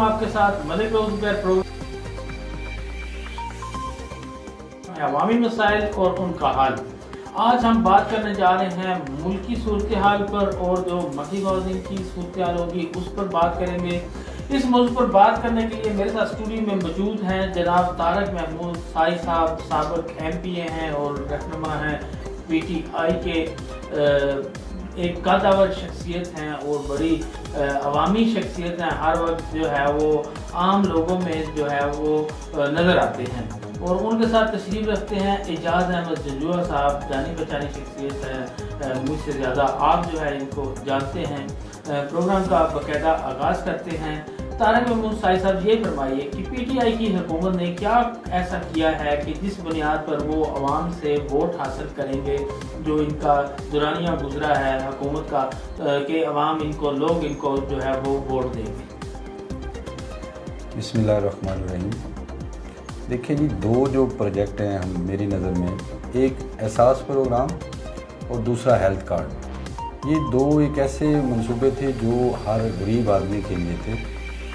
हूँ आपके साथ मलिक प्रोग्राम अवामी मसाइल और उनका हल। आज हम बात करने जा रहे हैं मुल्की सूरत हाल पर, और जो मक्की मौज़ूद की सूरत हाल होगी उस पर बात करेंगे। इस मौजूद पर बात करने के लिए मेरे साथ स्टूडियो में मौजूद हैं जनाब तारक महमूद साई साहब, साबिक MPA हैं और रहनुमा हैं PTI के। एक कदावर शख्सियत हैं और बड़ी अवामी शख्सियत हैं। हर वक्त जो है वो आम लोगों में जो है वो नज़र आते हैं। और उनके साथ तशरीफ़ रखते हैं एजाज़ अहमद जंजुआ साहब, जानी पहचानी शख्सियत है, मुझसे ज़्यादा आप जो है इनको जानते हैं। प्रोग्राम का बाकायदा आगाज़ करते हैं। तारक महमूद साई साहब ये फरमाइए कि PTI की हुकूमत ने क्या ऐसा किया है कि जिस बुनियाद पर वो अवाम से वोट हासिल करेंगे, जो इनका दुरानिया गुजरा है हुकूमत का कि अवाम इनको, लोग इनको जो है वो वोट देंगे। बिस्मिल्लाहिर्रहमानिर्रहीम। देखिए जी, दो जो प्रोजेक्ट हैं हम मेरी नज़र में, एक एहसास प्रोग्राम और दूसरा हेल्थ कार्ड। ये दो एक ऐसे मंसूबे थे जो हर गरीब आदमी के लिए थे।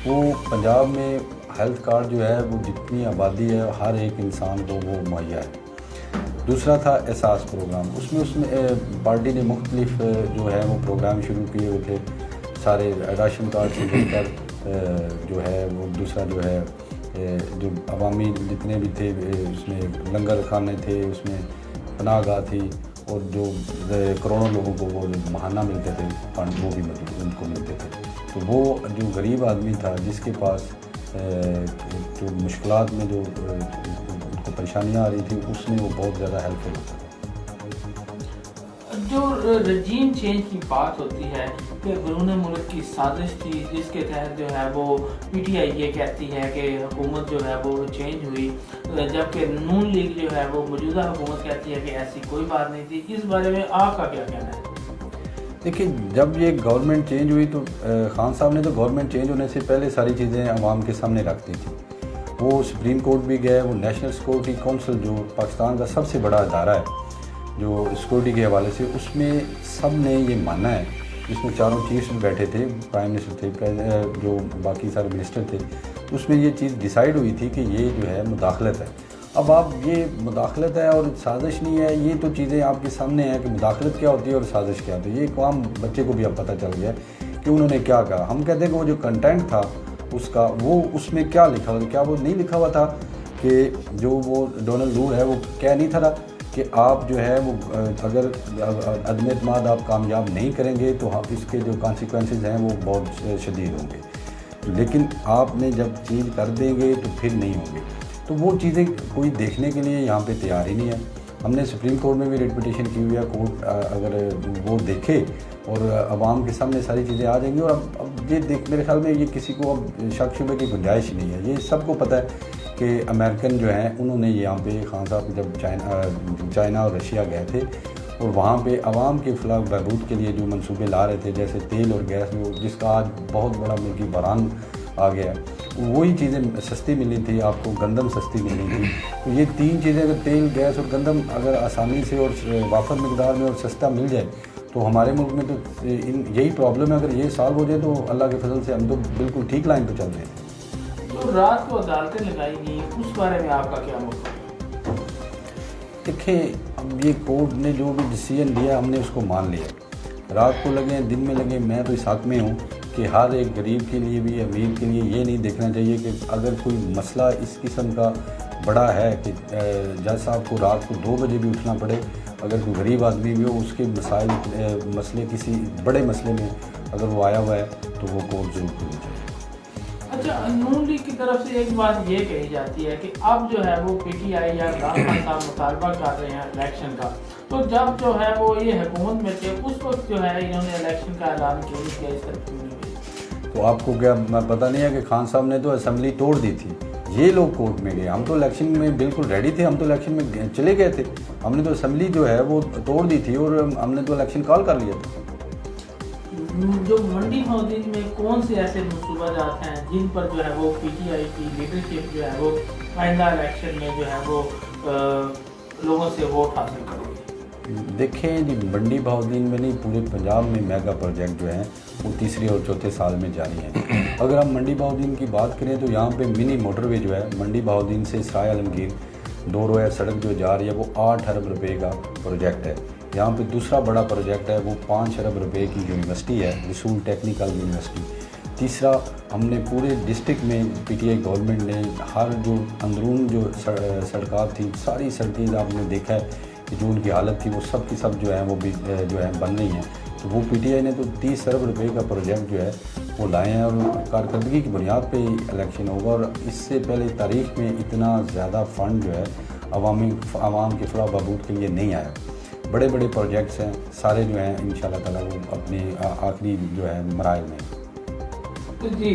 वो पंजाब में हेल्थ कार्ड जो है वो जितनी आबादी है हर एक इंसान को वो मुहैया है। दूसरा था एहसास प्रोग्राम, उसमें पार्टी ने मुख्तलिफ जो है वो प्रोग्राम शुरू किए हुए थे, सारे राशन कार्ड से लेकर जो है वो दूसरा जो है जो अवामी जितने भी थे, उसमें लंगर खाने थे, उसमें पनाहगाह थी, और जो करोड़ों लोगों को वो महाना मिलते थे फंड वो भी उनको मिलते थे। तो वो जो गरीब आदमी था जिसके पास जो मुश्किलात में जो उनको परेशानियाँ आ रही थी, उसमें वो बहुत ज़्यादा हेल्पफुल होता था। जो रजीम चेंज की बात होती है कि बैरून मुल्क की साजिश थी जिसके तहत जो है वो PTI ये कहती है कि हुकूमत जो है वो चेंज हुई, जबकि नून लीग जो है वो मौजूदा हुकूमत कहती है कि ऐसी कोई बात नहीं थी। इस बारे में आपका क्या कहना है? देखिए, जब ये गवर्नमेंट चेंज हुई तो खान साहब ने तो गवर्नमेंट चेंज होने से पहले सारी चीज़ें अवाम के सामने रख दी थी। वो सुप्रीम कोर्ट भी गए, वो नेशनल सिक्योरिटी काउंसिल जो पाकिस्तान का सबसे बड़ा अदारा है जो सिक्योरिटी के हवाले से, उसमें सब ने ये माना है, जिसमें चारों चीफ्स भी बैठे थे, प्राइम मिनिस्टर थे, जो बाकी सारे मिनिस्टर थे, उसमें ये चीज़ डिसाइड हुई थी कि ये जो है मुदाखलत है। अब आप ये मुदाखलत है और साजिश नहीं है, ये तो चीज़ें आपके सामने हैं कि मुदाखलत क्या होती है और साजिश क्या होती है। ये एक आम बच्चे को भी अब पता चल गया कि उन्होंने क्या कहा। हम कहते हैं कि वो जो कंटेंट था उसका, वो उसमें क्या लिखा हुआ था, क्या वो नहीं लिखा हुआ था कि जो वो डोनाल्ड लू है वो कह नहीं था कि आप जो है वो अगर अदम एतमाद आप कामयाब नहीं करेंगे तो आप इसके जो कॉन्सिक्वेंसेस हैं वो बहुत शदीद होंगे, लेकिन आपने जब चीज़ कर देंगे तो फिर नहीं होंगे। तो वो चीज़ें कोई देखने के लिए यहाँ पे तैयार ही नहीं है। हमने सुप्रीम कोर्ट में भी रिट पिटीशन की हुई है, कोर्ट अगर वो देखे और अवाम के सामने सारी चीज़ें आ जाएंगी। और अब ये देख, मेरे ख्याल में ये किसी को अब शक शुबे की गुंजाइश नहीं है। ये सबको पता है कि अमेरिकन जो हैं उन्होंने यहाँ पे खान साहब जब चाइना और रशिया गए थे और वहाँ पे अवाम के फलाह बहबूद के लिए जो मंसूबे ला रहे थे, जैसे तेल और गैस, जिसका आज बहुत बड़ा मुल्की बहरान आ गया, वही चीज़ें सस्ती मिली थी, आपको गंदम सस्ती मिली थी। तो ये तीन चीज़ें, अगर तेल, गैस और गंदम अगर आसानी से और वाफर मकदार में और सस्ता मिल जाए तो हमारे मुल्क में तो यही प्रॉब्लम है। अगर ये सॉल्व हो जाए तो अल्लाह के फजल से हम तो बिल्कुल ठीक लाइन पर चल रहे हैं। जो रात को अदालतें लगाई गई उस बारे में आपका क्या मौक़िफ़ है? देखिए, अब ये कोर्ट ने जो भी डिसीजन लिया हमने उसको मान लिया। रात को लगे दिन में लगे, मैं तो इस हक़ में हूँ कि हर एक गरीब के लिए भी, अमीर के लिए ये नहीं देखना चाहिए कि अगर कोई मसला इस किस्म का बड़ा है कि जज साहब को रात को 2 बजे भी उठना पड़े, अगर कोई गरीब आदमी भी हो उसके मसले किसी बड़े मसले में अगर वो आया हुआ है तो वो कोर्ट जरूर करनी चाहिए। अच्छा, नून लीग की तरफ से एक बात ये कही जाती है कि अब जो है वो PTI या इमरान खान साहब मुतालबा कर रहे हैं इलेक्शन का, तो जब जो है वो ये हुकूमत में थे उस वक्त जो है इन्होंने इलेक्शन का ऐलान क्यों नहीं किया, इस तरफ क्यों नहीं किया? तो आपको क्या पता नहीं है कि खान साहब ने तो असेंबली तोड़ दी थी, ये लोग कोर्ट में गए। हम तो इलेक्शन में बिल्कुल रेडी थे, हम तो इलेक्शन में चले गए थे, हमने तो असेंबली जो है वो तोड़ दी थी और हमने तो इलेक्शन कॉल कर लिया था। जो मंडी मौजूद में कौन से ऐसे मनसूबाजात हैं जिन पर जो है वो PTI की लीडरशिप जो है वो आइंदा इलेक्शन में जो है वो लोगों से वोट हासिल करेगी? देखें जी, मंडी बहाउद्दीन में नहीं, पूरे पंजाब में मेगा प्रोजेक्ट जो हैं वो तीसरे और चौथे साल में जारी हैं। अगर हम मंडी बहाउद्दीन की बात करें तो यहाँ पे मिनी मोटरवे जो है मंडी बहाउद्दीन से सराय आलमगीर 2 रोया सड़क जो जा रही है वो 8 अरब रुपए का प्रोजेक्ट है। यहाँ पे दूसरा बड़ा प्रोजेक्ट है वो 5 अरब रुपए की यूनिवर्सिटी है, रसूल टेक्निकल यूनिवर्सिटी। तीसरा, हमने पूरे डिस्ट्रिक्ट में पीटीआई गवर्नमेंट ने हर जो अंदरून जो सड़कें थी, सारी सड़कें आपने देखा है कि जो उनकी हालत थी वो सब की सब जो है वो भी जो है बन रही हैं। तो वो पीटीआई ने तो 30 अरब रुपए का प्रोजेक्ट जो है वो लाए हैं और कारकर्दगी की बुनियाद पे ही इलेक्शन होगा। और इससे पहले तारीख में इतना ज़्यादा फ़ंड जो है आवाम के फलाह बहबूद के लिए नहीं आया। बड़े बड़े प्रोजेक्ट्स हैं सारे जो हैं इंशाल्लाह ताला वो अपने आखिरी जो है मराहल में। तो जी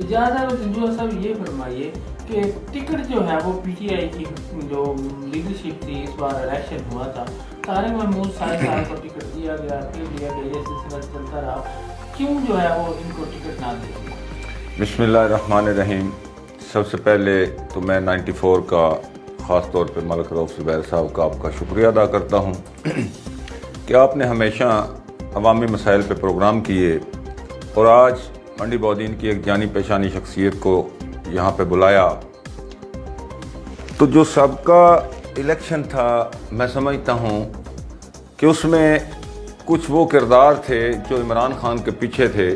इजाज़त जंजूआ साहब ये फरमाइए कि टिकट जो है वो पीटीआई की जो लीडरशिप थी, इस बार इलेक्शन हुआ था, तारिक महमूद साहब को टिकट दिया गया, फिर दिया गया, ये सिलसिला चलता रहा, क्यों जो है वो इनको टिकट ना दी? बिस्मिल्लाहिर्रहमानिर्रहीम। सबसे पहले तो मैं 94 का ख़ास तौर पे मलिक रऊफ़ ज़ुबैर साहब का आपका शुक्रिया अदा करता हूँ कि आपने हमेशा अवामी मसाइल पे प्रोग्राम किए और आज मंडी बहाउद्दीन की एक जानी पहचानी शख्सियत को यहाँ पे बुलाया। तो जो सबका इलेक्शन था, मैं समझता हूँ कि उसमें कुछ वो किरदार थे जो इमरान खान के पीछे थे।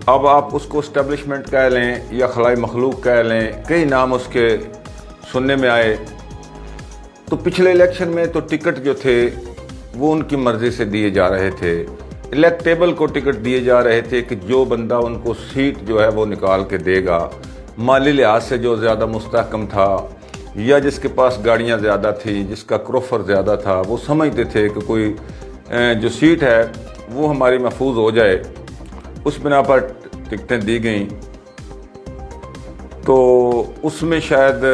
अब आप उसको इस्टेब्लिशमेंट कह लें या खलाई मखलूक कह लें, कई नाम उसके सुनने में आए। तो पिछले इलेक्शन में तो टिकट जो थे वो उनकी मर्ज़ी से दिए जा रहे थे, इलेक्टेबल को टिकट दिए जा रहे थे कि जो बंदा उनको सीट जो है वो निकाल के देगा, माली लिहाज से जो ज़्यादा मुस्तहकम था या जिसके पास गाड़ियाँ ज़्यादा थी, जिसका क्रोफर ज़्यादा था, वो समझते थे कि कोई जो सीट है वो हमारी महफूज हो जाए, उस बिना पर टिकटें दी गई। तो उसमें शायद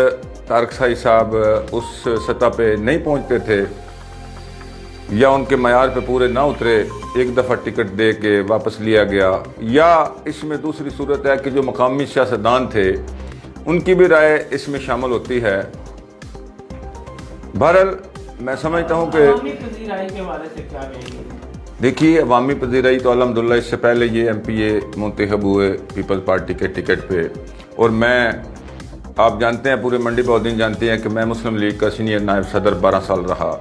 तारिक साहब उस सतह पे नहीं पहुंचते थे या उनके मयार पे पूरे ना उतरे, एक दफ़ा टिकट दे के वापस लिया गया। या इसमें दूसरी सूरत है कि जो मकामी सियासतदान थे उनकी भी राय इसमें शामिल होती है। बहरहाल मैं समझता हूँ कि देखिए, अवामी पज़ीराई तो अल्हम्दुलिल्लाह इससे पहले ये MPA मुंतखब हुए पीपल्स पार्टी के टिकट पे, और मैं, आप जानते हैं, पूरे मंडी बहाउद्दीन जानते हैं कि मैं मुस्लिम लीग का सीनियर नायब सदर 12 साल रहा।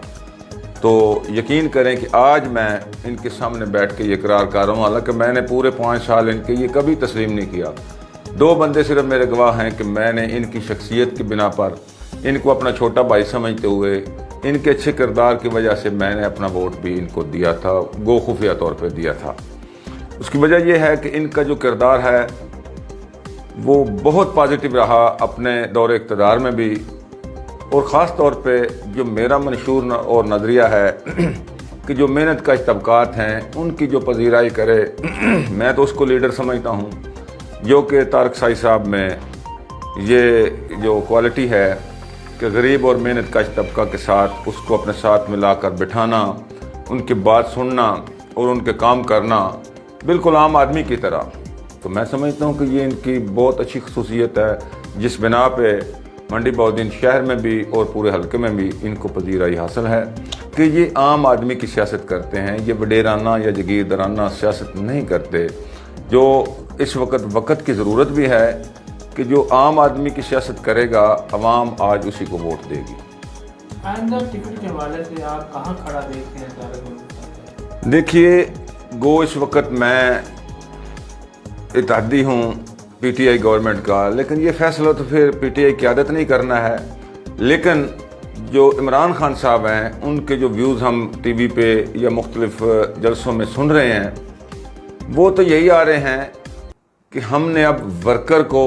तो यकीन करें कि आज मैं इनके सामने बैठ के ये इकरार कर रहा हूँ, हालांकि मैंने पूरे 5 साल इनके ये कभी तस्लीम नहीं किया। 2 बंदे सिर्फ मेरे गवाह हैं कि मैंने इनकी शख्सियत की बिना पर, इनको अपना छोटा भाई समझते हुए, इनके अच्छे किरदार की वजह से मैंने अपना वोट भी इनको दिया था, गो खुफिया तौर पर दिया था। उसकी वजह यह है कि इनका जो किरदार है वो बहुत पॉजिटिव रहा अपने दौरे इक़्तिदार में भी, और ख़ास तौर पे जो मेरा मंशूर और नज़रिया है कि जो मेहनत कश तबकात हैं उनकी जो पजीराई करे मैं तो उसको लीडर समझता हूँ, जो कि तारिक साहब में ये जो क्वालिटी है कि गरीब और मेहनत कश तबका के साथ उसको अपने साथ मिलाकर बिठाना, उनकी बात सुनना और उनके काम करना बिल्कुल आम आदमी की तरह। तो मैं समझता हूँ कि ये इनकी बहुत अच्छी खसूसियत है, जिस बिना पे मंडी बहाउद्दीन शहर में भी और पूरे हल्के में भी इनको पजीराई हासिल है कि ये आम आदमी की सियासत करते हैं, ये वडेराना या जगीरदाराना सियासत नहीं करते, जो इस वक्त की ज़रूरत भी है कि जो आम आदमी की सियासत करेगा अवाम आज उसी को वोट देगी। आइंदा टिकट के हवाले से आप कहाँ खड़ा देखते हैं? देखिए, गो इस वक्त मैं इत्तेहादी हूँ पीटीआई गवर्नमेंट का, लेकिन ये फैसला तो फिर पीटीआई क़यादत नहीं करना है। लेकिन जो इमरान खान साहब हैं उनके जो व्यूज़ हम टीवी पे या मुख्तलिफ जलसों में सुन रहे हैं, वो तो यही आ रहे हैं कि हमने अब वर्कर को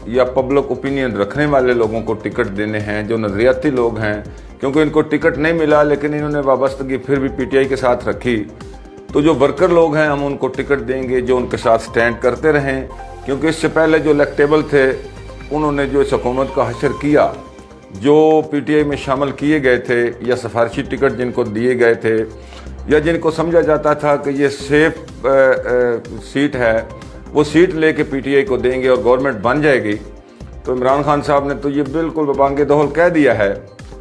या पब्लिक ओपिनियन रखने वाले लोगों को टिकट देने हैं, जो नज़रियाती लोग हैं, क्योंकि इनको टिकट नहीं मिला लेकिन इन्होंने वाबस्तगी फिर भी पीटीआई के साथ रखी। तो जो वर्कर लोग हैं हम उनको टिकट देंगे जो उनके साथ स्टैंड करते रहें, क्योंकि इससे पहले जो इलेक्टेबल थे उन्होंने जो इस हुकूमत का हशर किया, जो पीटीआई में शामिल किए गए थे या सिफारशी टिकट जिनको दिए गए थे या जिनको समझा जाता था कि ये सेफ सीट है, वो सीट लेके पीटीआई को देंगे और गवर्नमेंट बन जाएगी। तो इमरान खान साहब ने तो ये बिल्कुल बबांगे दहल कह दिया है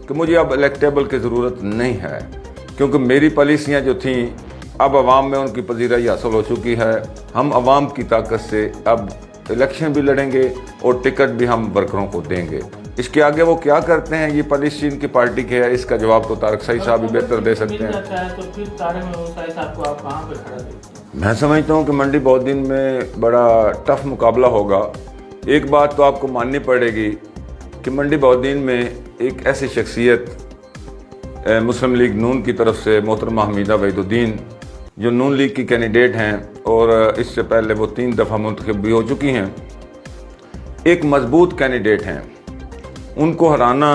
कि मुझे अब इलेक्टेबल की ज़रूरत नहीं है, क्योंकि मेरी पॉलिसियाँ जो थीं अब अवाम में उनकी पजीराई हासिल हो चुकी है। हम अवाम की ताकत से अब इलेक्शन भी लड़ेंगे और टिकट भी हम वर्करों को देंगे। इसके आगे वो क्या करते हैं, ये पॉलिसी इनकी पार्टी की है, इसका जवाब तो तारक सईद साहब भी बेहतर दे सकते हैं। तो फिर तारक सईद साहब को आप कहाँ पे खड़ा देखते हैं? मैं समझता हूँ कि मंडी बहुद्दीन में बड़ा टफ मुकाबला होगा। एक बात तो आपको माननी पड़ेगी कि मंडी बहुद्दीन में एक ऐसी शख्सियत मुस्लिम लीग नून की तरफ से मोहतरमा हमीदा वहीदुद्दीन, जो नून लीग की कैंडिडेट हैं और इससे पहले वो 3 दफ़ा मुंतखब भी हो चुकी हैं, एक मजबूत कैंडिडेट हैं। उनको हराना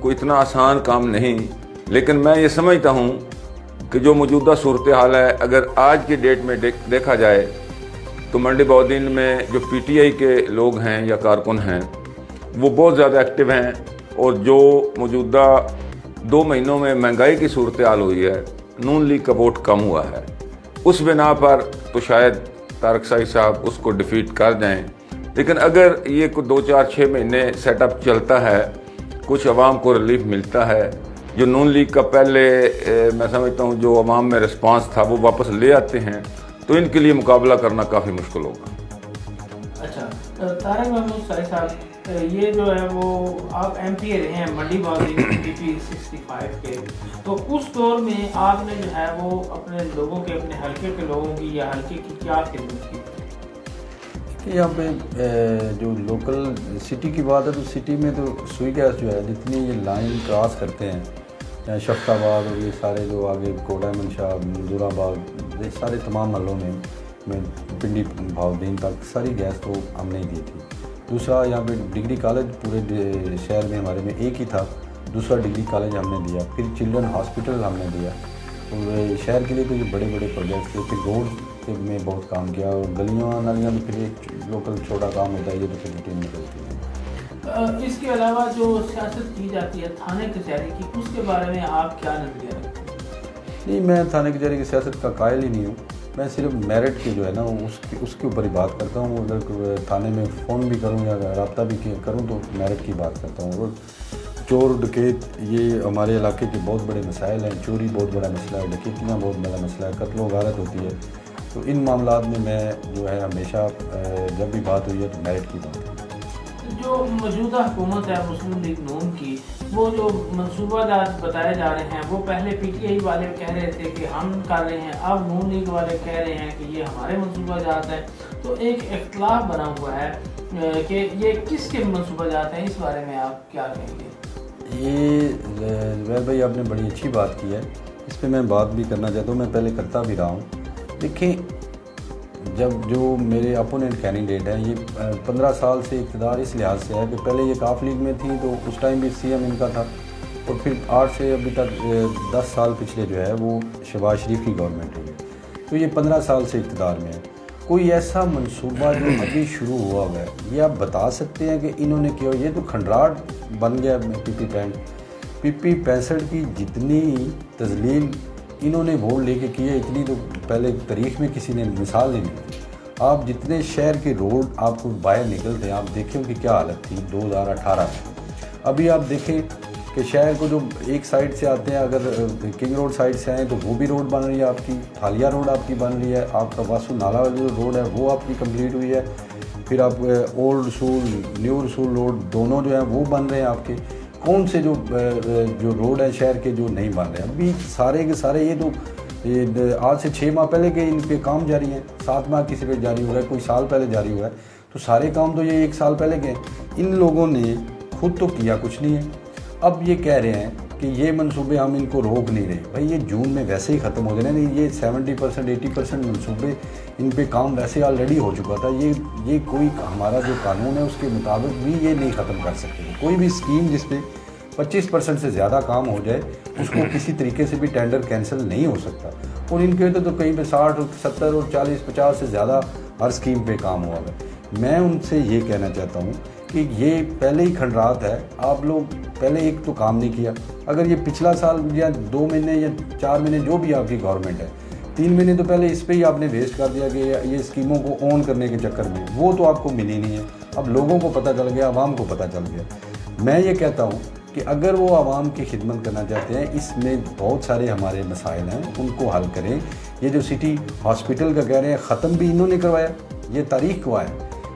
कोई इतना आसान काम नहीं, लेकिन मैं ये समझता हूँ कि जो मौजूदा सूरत हाल है, अगर आज की डेट में देखा जाए तो मंडी बहुद्दीन में जो PTI के लोग हैं या कारकुन हैं वो बहुत ज़्यादा एक्टिव हैं, और जो मौजूदा 2 महीनों में महंगाई की सूरत हाल हुई है, नून लीग का वोट कम हुआ है। उस बिना पर तो शायद तारक सईद साहब उसको डिफीट कर जाएं, लेकिन अगर ये कुछ 2-4-6 महीने सेटअप चलता है, कुछ अवाम को रिलीफ मिलता है, जो नून लीग का पहले मैं समझता हूँ जो अवाम में रिस्पांस था वो वापस ले आते हैं, तो इनके लिए मुकाबला करना काफ़ी मुश्किल होगा। अच्छा, तारक महमूद सईद साहब, ये जो है वो आप MP रहे हैं मंडी बहुद्दीन PP 65 के, तो उस दौर में आपने जो है वो अपने लोगों के, अपने हल्के के लोगों की या हल्के की क्या खिदमत की? यहाँ पे जो लोकल सिटी की बात है तो सिटी में तो सुई गैस जो है जितनी ये लाइन क्रॉस करते हैं, शफ्ताबाद और ये सारे जो आगे कोडामन शाह, नूराबाद, ये सारे तमाम महलों में पिंडी बहुद्दीन तक सारी गैस तो हमने ही दी थी। दूसरा यहाँ पे डिग्री कॉलेज पूरे शहर में हमारे में एक ही था, दूसरा डिग्री कॉलेज हमने दिया, फिर चिल्ड्रन हॉस्पिटल हमने दिया। और शहर के लिए तो ये बड़े बड़े प्रोजेक्ट्स थे। फिर रोड में बहुत काम किया, और गलियाँ नालियाँ तो फिर एक लोकल छोटा काम होता है, ये तो फिर रूटीन में चलती है। इसके अलावा जो सियासत की जाती है थाने कचहरी की, उसके बारे में आप क्या नजरिया रखते हैं? नहीं, मैं थाने कचहरी की सियासत का कायल ही नहीं हूँ। मैं सिर्फ मेरिट के जो है ना उसके ऊपर ही बात करता हूँ। अगर थाने में फ़ोन भी करूँ या रब्ता भी करूँ तो मेरिट की बात करता हूँ। और चोर डकैत ये हमारे इलाके के बहुत बड़े मसाइल हैं। चोरी बहुत बड़ा मसला है, डकैतियाँ बहुत बड़ा मसला है, कत्ल व गारत होती है। तो इन मामलात में मैं जो है हमेशा जब भी बात हुई है तो मेरिट की बात है। जो मौजूदा हुकूमत है मुस्लिम लीग नून की, वो जो मनसूबाजात बताए जा रहे हैं, वो पहले PTI वाले कह रहे थे कि हम कर रहे हैं, अब नून लीग वाले कह रहे हैं कि ये हमारे मनसूबाजात हैं। तो एक इख्तलाफ बना हुआ है कि ये किसके मनसूबाजात हैं, इस बारे में आप क्या कहेंगे? ये ज़ुबैर भाई आपने बड़ी अच्छी बात की है, इस पर मैं बात भी करना चाहता हूँ, मैं पहले करता भी रहा हूँ। देखें, जब जो मेरे अपोनेंट कैंडिडेट हैं ये 15 साल से इक़्तिदार इस लिहाज से है कि पहले ये काफ लीग में थी तो उस टाइम भी CM इनका था, और फिर 8 से अभी तक 10 साल पिछले जो है वो शहबाज शरीफ की गवर्नमेंट हुई है। तो ये 15 साल से इक़्तिदार में है। कोई ऐसा मंसूबा जो अभी शुरू हुआ है ये आप बता सकते हैं कि इन्होंने किया? ये तो खंडराट बन गया PP 65 की जितनी तजलील इन्होंने वोट लेके की है, इतनी तो पहले तारीख में किसी ने मिसाल नहीं दी। आप जितने शहर के रोड आपको बाहर निकलते हैं, आप देखें कि क्या हालत थी 2018 में। अभी आप देखें कि शहर को जो एक साइड से आते हैं, अगर किंग रोड साइड से आएँ तो वो भी रोड बन रही है आपकी, थालिया रोड आपकी बन रही है, आपका वासु नाला जो रोड है वो आपकी कंप्लीट हुई है। फिर आप ओल्ड रसूल, न्यू रसूल रोड दोनों जो हैं वो बन रहे हैं आपके। कौन से जो रोड है शहर के जो नहीं बन रहे अभी सारे के सारे? ये तो आज से 6 माह पहले के इन पे काम जारी हैं, 7 माह किसी पे जारी हो रहा है, कोई साल पहले जारी हुआ है। तो सारे काम तो ये 1 साल पहले के। इन लोगों ने खुद तो किया कुछ नहीं है। अब ये कह रहे हैं कि ये मंसूबे हम इनको रोक नहीं रहे। भाई ये जून में वैसे ही ख़त्म हो जाने, नहीं ये 70% 80% मंसूबे इन पे काम वैसे ऑलरेडी हो चुका था। ये कोई हमारा जो कानून है उसके मुताबिक भी ये नहीं ख़त्म कर सकते। कोई भी स्कीम जिस पे 25% से ज़्यादा काम हो जाए उसको किसी तरीके से भी टेंडर कैंसिल नहीं हो सकता। और इनके तो कहीं पे 60 70 और 40 50 से ज़्यादा हर स्कीम पे काम हुआ है। मैं उनसे ये कहना चाहता हूँ कि ये पहले ही खंडरात है। आप लोग पहले एक तो काम नहीं किया। अगर ये पिछला साल या 2 महीने या 4 महीने जो भी आपकी गवर्नमेंट है, 3 महीने तो पहले इस पे ही आपने वेस्ट कर दिया कि ये स्कीमों को ऑन करने के चक्कर में, वो तो आपको मिली नहीं है। अब लोगों को पता चल गया, आवाम को पता चल गया। मैं ये कहता हूँ कि अगर वो आवाम की खिदमत करना चाहते हैं, इसमें बहुत सारे हमारे मसाइल हैं, उनको हल करें। ये जो सिटी हॉस्पिटल का कह रहे हैं, ख़त्म भी इन्होंने करवाया, ये तारीख को है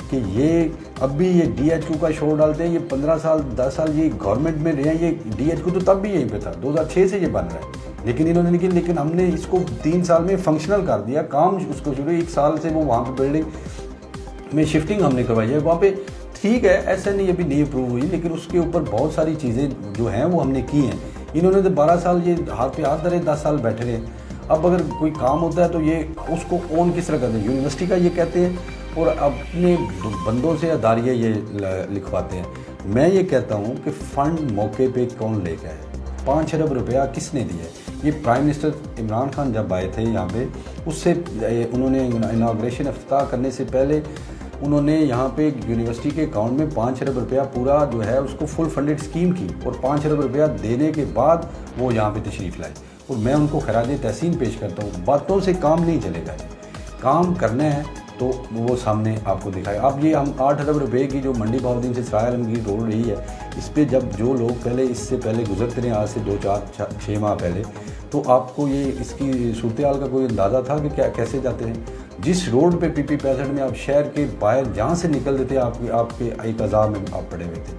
कि ये अब भी ये DHQ का शोर डालते हैं। ये 15 साल 10 साल ये गवर्नमेंट में रहे हैं, ये DHQ तो तब भी यहीं पे था, 2006 से ये बन रहा है, लेकिन इन्होंने लेकिन हमने इसको 3 साल में फंक्शनल कर दिया, काम उसको शुरू 1 साल से वो वहाँ पर बिल्डिंग में शिफ्टिंग हमने करवाई है। वहाँ पे ठीक है, ऐसा नहीं अभी नहीं अप्रूव हुई, लेकिन उसके ऊपर बहुत सारी चीज़ें जो हैं वो हमने की हैं। इन्होंने तो 12 साल ये हाथ पे हाथ धरे 10 साल बैठे रहे। अब अगर कोई काम होता है तो ये उसको ऑन किस तरह करते हैं, यूनिवर्सिटी का ये कहते हैं और अपने बंदों से अदारियाँ ये लिखवाते हैं। मैं ये कहता हूँ कि फ़ंड मौके पे कौन लेकर आए, 5 अरब रुपया किसने दिया है? ये प्राइम मिनिस्टर इमरान खान जब आए थे यहाँ पे, उससे उन्होंने इनाग्रेशन इफ्तिताह करने से पहले उन्होंने यहाँ पे यूनिवर्सिटी के अकाउंट में 5 अरब रुपया पूरा जो है उसको फुल फंडेड स्कीम की, और 5 अरब रुपया देने के बाद वो यहाँ पे तशरीफ़ लाए, और मैं उनको खराज तहसीन पेश करता हूँ। बातों से काम नहीं चलेगा, काम करना है तो वो सामने आपको दिखाए। अब ये हम 8 अरब रुपये की जो मंडी बहाउद्दीन से सराय आलमगीर रोड रही है, इस पर जब जो लोग पहले इससे पहले गुजरते रहे, आज से 2-4-6 माह पहले, तो आपको ये इसकी सूरत हाल का कोई अंदाज़ा था कि क्या कैसे जाते हैं? जिस रोड पे PP 65 में आप शहर के बाहर जहाँ से निकल देते आपके एक अज़ाब में आप पड़े हुए थे,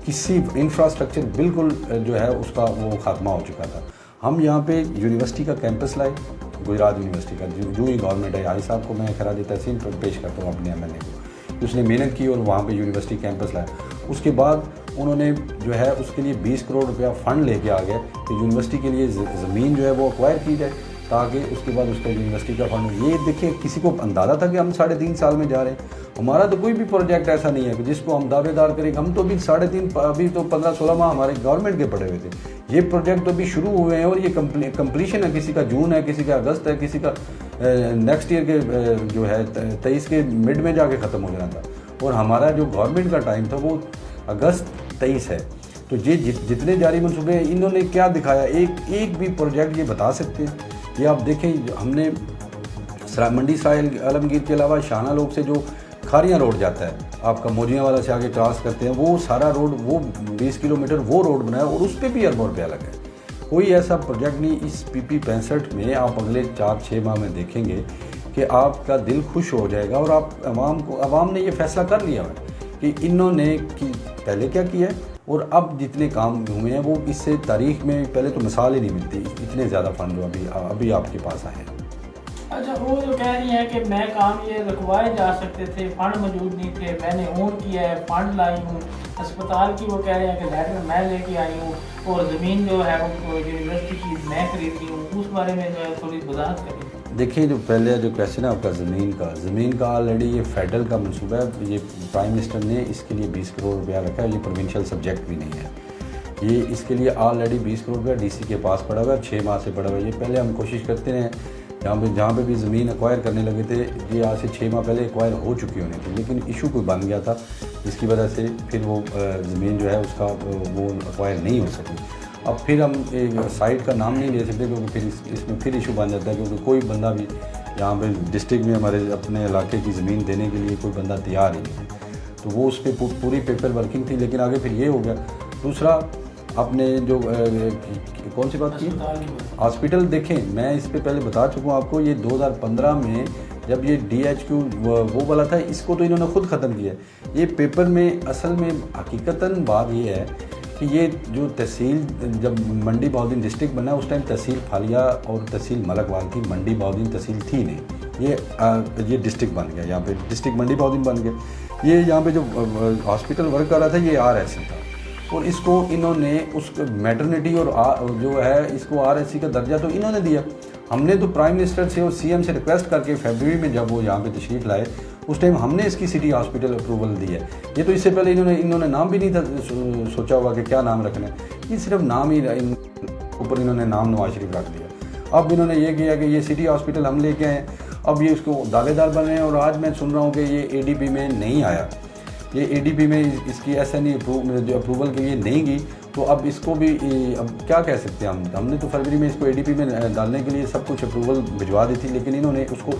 किसी इंफ्रास्ट्रक्चर बिल्कुल जो है उसका वो खात्मा हो चुका था। हम यहाँ पे यूनिवर्सिटी का कैंपस लाए, गुजरात यूनिवर्सिटी का, जो ही गवर्नमेंट है, आई साहब को मैं खराज तहसीन पर पेश करता हूँ अपने MLA को, उसने मेहनत की और वहाँ पे यूनिवर्सिटी कैंपस लाया। उसके बाद उन्होंने जो है उसके लिए 20 करोड़ रुपया फ़ंड लेके आ गए कि यूनिवर्सिटी के लिए ज़मीन जो है वो एक्वायर की जाए, ताकि उसके बाद उसका यूनिवर्सिटी का फंड। ये देखिए, किसी को अंदाज़ा था कि हम 3.5 साल में जा रहे हैं? हमारा तो कोई भी प्रोजेक्ट ऐसा नहीं है कि जिसको हम दावेदार करेंगे। हम तो अभी 3.5 अभी तो 15-16 माह हमारे गवर्नमेंट के पड़े हुए थे। ये प्रोजेक्ट तो अभी शुरू हुए हैं और ये कंप्लीशन है, किसी का जून है, किसी का अगस्त है, किसी का नेक्स्ट ईयर के जो है 23 के मिड में जाके ख़त्म हो जाना था, और हमारा जो गवर्नमेंट का टाइम था वो अगस्त 23 है। तो ये जितने जारी मनसूबे हैं, इन्होंने क्या दिखाया? एक भी प्रोजेक्ट ये बता सकते हैं? ये आप देखें, हमने मंडी सराय आलमगीर के अलावा शाना लोग से जो खारियाँ रोड जाता है, आपका मोजिया वाला से आगे क्रॉस करते हैं, वो सारा रोड, वो 20 किलोमीटर वो रोड बनाया, और उस पर भी अरबों रुपया लगा है। कोई ऐसा प्रोजेक्ट नहीं। इस PP 65 में आप अगले 4-6 माह में देखेंगे कि आपका दिल खुश हो जाएगा, और आप अवाम ने ये फैसला कर लिया है कि इन्होंने पहले क्या किया है और अब जितने काम हुए हैं वो इससे तारीख में पहले तो मिसाल ही नहीं मिलती, इतने ज़्यादा फंड जो अभी आपके पास आए हैं। अच्छा, वो जो कह रही है कि मैं काम ये रुकवाए जा सकते थे, फंड मौजूद नहीं थे, मैंने ऑन किया है, फंड लाई हूँ, अस्पताल की वो कह रहे हैं कि लेटर मैं लेके आई हूँ, और ज़मीन जो है वो यूनिवर्सिटी की मैं खरीदी हूँ, उस बारे में जो है थोड़ी वजाहत करें। देखिए, जो पहले जो क्वेश्चन है आपका ज़मीन का ऑलरेडी ये फेडरल का मनसूबा है। ये प्राइम मिनिस्टर ने इसके लिए 20 करोड़ रुपया रखा है। ये प्रोविंशियल सब्जेक्ट भी नहीं है, ये इसके लिए ऑलरेडी 20 करोड़ रुपया DC के पास पड़ा हुआ है, 6 माह से पड़ा हुआ है। ये पहले हम कोशिश करते हैं, जहाँ पे भी ज़मीन एक्वायर करने लगे थे, ये आज से 6 माह पहले एक्वायर हो चुकी होनी थी, लेकिन इशू कोई बन गया था, जिसकी वजह से फिर वो ज़मीन जो है उसका वो एक्वायर नहीं हो सकी। अब फिर हम एक साइट का नाम नहीं ले सकते, क्योंकि फिर इसमें फिर इशू बन जाता है, क्योंकि कोई बंदा भी यहाँ पे डिस्ट्रिक्ट में हमारे अपने इलाके की ज़मीन देने के लिए कोई बंदा तैयार ही नहीं है। तो वो उस पर पूरी पेपर वर्किंग थी, लेकिन आगे फिर ये हो गया। दूसरा, आपने जो कौन सी बात की, हॉस्पिटल देखें, मैं इस पे पहले बता चुका हूँ आपको। ये 2015 में जब ये DHQ वो वाला था, इसको तो इन्होंने ख़ुद ख़त्म किया। ये पेपर में असल में हकीकतन बात ये है कि ये जो तहसील, जब मंडी बहाउद्दीन डिस्ट्रिक्ट बना उस टाइम तहसील फालिया और तहसील मलकवाल थी, मंडी बहाउद्दीन तहसील थी नहीं। ये डिस्ट्रिक्ट बन गया, यहाँ पे डिस्ट्रिक्ट मंडी बहाउद्दीन बन गया। ये यहाँ पे जो हॉस्पिटल वर्क कर रहा था, ये RSC था, और इसको इन्होंने उस मैटरनिटी और जो है इसको RSC का दर्जा तो इन्होंने दिया। हमने तो प्राइम मिनिस्टर से और CM से रिक्वेस्ट करके फरवरी में जब वो यहाँ पे तशरीफ़ लाए, उस टाइम हमने इसकी सिटी हॉस्पिटल अप्रूवल दी है। ये तो इससे पहले इन्होंने नाम भी नहीं था सोचा होगा कि क्या नाम रखना है, ये सिर्फ नाम ही ऊपर इन्होंने नाम नवाज शरीफ रख दिया। अब इन्होंने ये किया कि ये सिटी हॉस्पिटल हम लेके आए, अब ये उसको दावेदार बने हैं, और आज मैं सुन रहा हूँ कि ये ADP में नहीं आया, ये ADP में इसकी SNE अप्रूवल के लिए नहीं गई। तो अब इसको भी अब क्या कह सकते हैं हमने तो फरवरी में इसको ADP में डालने के लिए सब कुछ अप्रूवल भिजवा दी थी, लेकिन इन्होंने उसको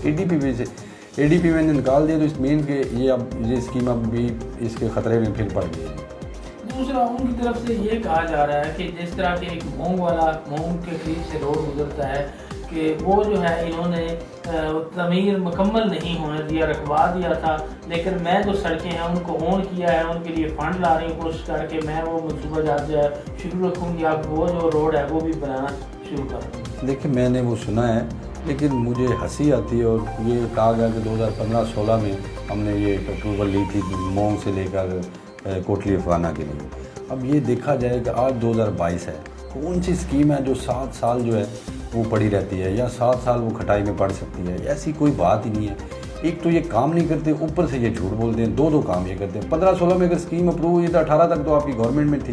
ADP में निकाल दिया। तो इस मीन के ये अब ये स्कीम अब भी इसके ख़तरे में फिर पड़ गई है। दूसरा उनकी तरफ से ये कहा जा रहा है कि जिस तरह के एक मोंग के करीब से रोड गुजरता है कि वो जो है इन्होंने तमीर मुकम्मल नहीं होने दिया, रखवा दिया था, लेकिन मैं जो सड़कें हैं उनको ऑन किया है, उनके लिए फंड ला रही हूँ कोशिश करके, मैं वो मनसूबा जात जो है शुरू रखूँगी, आप वो जो रोड है वो भी बनाना शुरू कर दूँगी। देखिए मैंने वो सुना है, लेकिन मुझे हंसी आती है। और ये कहा गया कि 2015-16 में हमने ये अप्रूवल ली थी मोंग से लेकर कोटली अफगाना के लिए। अब ये देखा जाए कि आज 2022 है, कौन सी स्कीम है जो 7 साल जो है वो पड़ी रहती है या 7 साल वो खटाई में पड़ सकती है? ऐसी कोई बात ही नहीं है। एक तो ये काम नहीं करते, ऊपर से ये झूठ बोलते हैं, दो काम ये करते हैं। 15-16 में अगर स्कीम अप्रूव हुई तो 18 तक तो आपकी गवर्नमेंट में थी,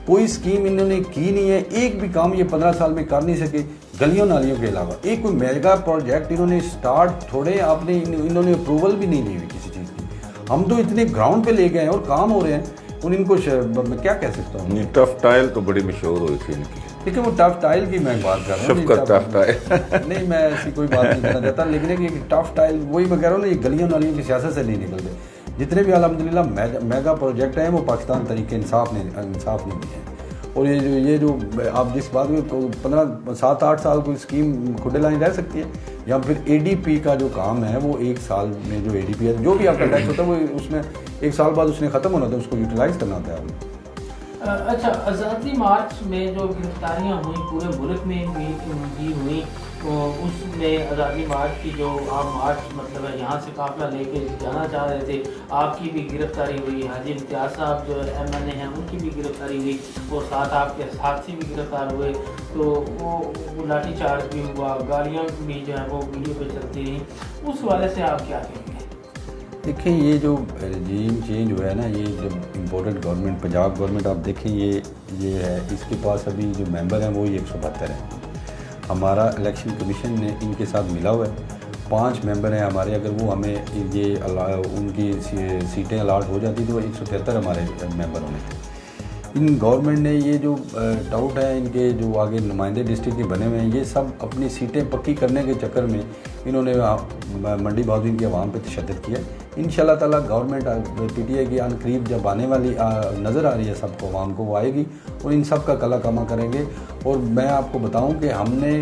कोई स्कीम इन्होंने की नहीं है, एक भी काम ये 15 साल में कर नहीं सके। गलियों नालियों के अलावा एक कोई मेगा प्रोजेक्ट इन्होंने स्टार्ट थोड़े आपने इन्होंने अप्रूवल भी नहीं ली हुई किसी चीज़ की। हम तो इतने ग्राउंड पे ले गए हैं और काम हो रहे हैं, उन इनको मैं क्या कह सकता हूँ। टफ टाइल तो बड़ी मशहूर हुई थी इनकी। ठीक है, वो टफ टाइल की मैं बात कर रहा हूँ, टफ टाइल नहीं मैं ऐसी कोई बात नहीं करना चाहता, लेकिन एक टफ टाइल वही मैं कह रहा हूँ ना, ये गलियों नालियों की सियासत से नहीं निकलते। जितने भी अल्हम्दुलिल्लाह मेगा प्रोजेक्ट हैं वो पाकिस्तान तरीके इंसाफ नहीं दिए हैं। और ये जो आप जिस बात में 7-8 साल कोई स्कीम खुडे लाइन रह सकती है, या फिर ADP का जो काम है वो 1 साल में जो ADP है, जो भी आपका टैक्स होता है वो उसमें 1 साल बाद उसने ख़त्म होना था, उसको यूटिलाइज़ करना होता है आपने। अच्छा, आज़ादी मार्च में जो गिरफ्तारियां हुई पूरे मुल्क में भी हुई, तो उसमें आज़ादी मार्च की जो आप मार्च मतलब है यहाँ से काफ़िला लेके जाना चाह रहे थे, आपकी भी गिरफ्तारी हुई, हाजी इम्तियाज़ साहब जो MNA हैं उनकी भी गिरफ्तारी हुई, और साथ आपके साथी भी गिरफ्तार हुए, तो वो लाठीचार्ज भी हुआ, गाड़ियाँ भी जो है वो वीडियो पे चलती रहीं, उस वाले से आप क्या कहेंगे? देखिए ये जो रजीम चेंज हुआ है ना, ये जब इम्पोर्टेंट गवर्नमेंट पंजाब गवर्नमेंट आप देखें ये है, इसके पास अभी जो मेंबर हैं वो 172 हैं। हमारा इलेक्शन कमीशन ने इनके साथ मिला हुआ है, 5 मेंबर हैं हमारे, अगर वो हमें ये उनकी सीटें अलाट हो जाती तो 173 हमारे मेंबर होने। इन गवर्नमेंट ने ये जो डाउट है इनके जो आगे नुमाइंदे डिस्ट्रिक्ट के बने हुए हैं, ये सब अपनी सीटें पक्की करने के चक्कर में इन्होंने मंडी बहाउद्दीन के अवाम पे तशद्दुद किया। इंशाल्लाह ताला गवर्नमेंट PTI की अनकरीब जब आने वाली नज़र आ रही है सबको, अवाम को, वो आएगी और इन सब का कला कमा करेंगे। और मैं आपको बताऊं कि हमने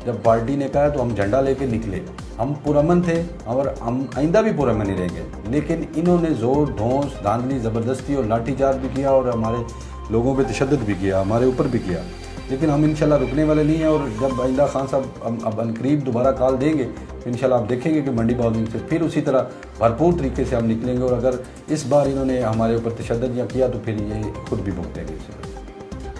जब पार्टी ने कहा तो हम झंडा लेके निकले, हम पुरअमन थे और हम आइंदा भी पुरअमन ही रहेंगे, लेकिन इन्होंने ज़ोर धौंस धांधली ज़बरदस्ती और लाठीचार्ज भी किया और हमारे लोगों पे तशद्दुद भी किया, हमारे ऊपर भी किया। लेकिन हम इंशाल्लाह रुकने वाले नहीं हैं, और जब आइंदा खान साहब अब अनकरीब दोबारा कॉल देंगे तो इंशाल्लाह आप देखेंगे कि मंडी बहाउद्दीन से फिर उसी तरह भरपूर तरीके से हम निकलेंगे। और अगर इस बार इन्होंने हमारे ऊपर तशद्दुद या किया तो फिर ये खुद भी भुगतेंगे।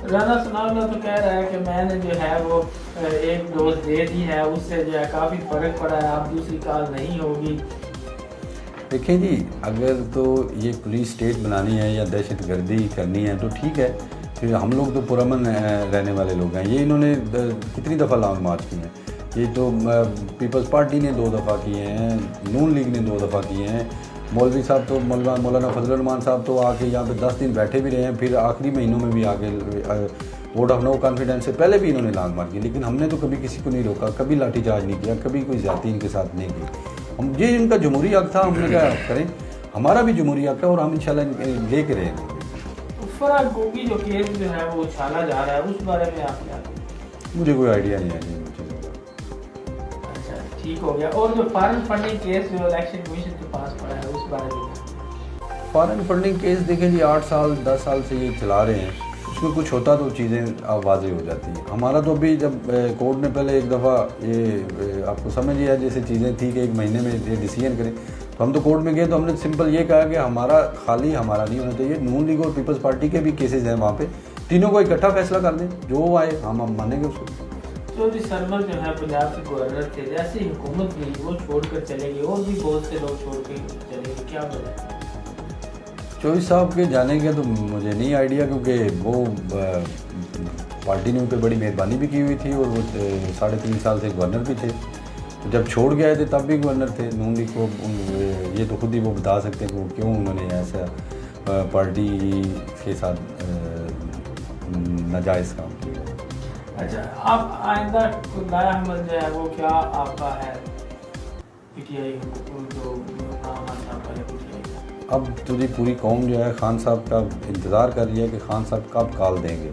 राना सनाउल्लाह तो कह रहा है कि मैंने जो है वो 1 डोज दे दी है, उससे जो है काफ़ी फ़र्क पड़ा है, अब दूसरी कॉल नहीं होगी। देखें जी, अगर तो ये पुलिस स्टेट बनानी है या दहशत गर्दी करनी है तो ठीक है, फिर हम लोग तो पुरअमन रहने वाले लोग हैं। ये इन्होंने कितनी दफ़ा लॉन्ग मार्च किए हैं, ये तो पीपल्स पार्टी ने 2 दफ़ा किए हैं, नून लीग ने 2 दफ़ा किए हैं, मौलवी साहब तो मौलाना फजल रहमान साहब तो आके यहाँ पे 10 दिन बैठे भी रहे हैं, फिर आखिरी महीनों में भी आके वोट ऑफ नो कॉन्फिडेंस से पहले भी इन्होंने लॉन्ग मार्च की। लेकिन हमने तो कभी किसी को नहीं रोका, कभी लाठीचार्ज नहीं किया, कभी कोई ज्यादती इनके साथ नहीं की। हम ये इनका जमहूरी हक था, हमने क्या करें, हमारा भी जमहूरी हक है और हम इंशाल्लाह लेके रहेंगे। फराग गोगी जो केस जो है वो उछाला जा रहा है, उस बारे में आप क्या कहेंगे? मुझे कोई आइडिया नहीं है जी चीज़ों का। अच्छा, ठीक हो गया। और जो फॉरेन फंडिंग केस जो इलेक्शन कमीशन के पास पड़ा है उस बारे में? फॉरेन फंडिंग केस देखें जी, 8 साल 10 साल से ये चला रहे हैं, उसमें कुछ होता तो चीज़ें वाज़ेह हो जाती हैं। हमारा तो अभी जब कोर्ट ने पहले एक दफ़ा ये आपको समझ ही है जैसे चीज़ें थी कि 1 महीने में ये डिसीजन करें, तो हम तो कोर्ट में गए तो हमने सिंपल ये कहा कि हमारा नहीं होना चाहिए, नून लीग और पीपल्स पार्टी के भी केसेस हैं वहाँ पे, तीनों को इकट्ठा फैसला कर दें, जो आए हम मानेंगे उसको। चौधरी सरमल जो है पंजाब के गवर्नर थे, जैसे ही हुकूमत गई वो छोड़कर चले गए और भी बहुत से लोग छोड़ के चले गए, क्या वजह? चौधरी साहब के जाने का तो मुझे नहीं आइडिया, क्योंकि वो पार्टी ने उन पर बड़ी मेहरबानी भी की हुई थी और वो 3.5 साल से गवर्नर भी थे। जब छोड़ गए थे तब भी गवर्नर थे नून लीग को, ये तो खुद ही वो बता सकते हैं कि क्यों उन्होंने ऐसा पार्टी के साथ नाजायज़ काम किया। अच्छा, अब आइंदा नया हमल जो है वो क्या आपका है PTI जो अब पूरी कौम जो है खान साहब का इंतज़ार कर रही है कि खान साहब कब कॉल देंगे।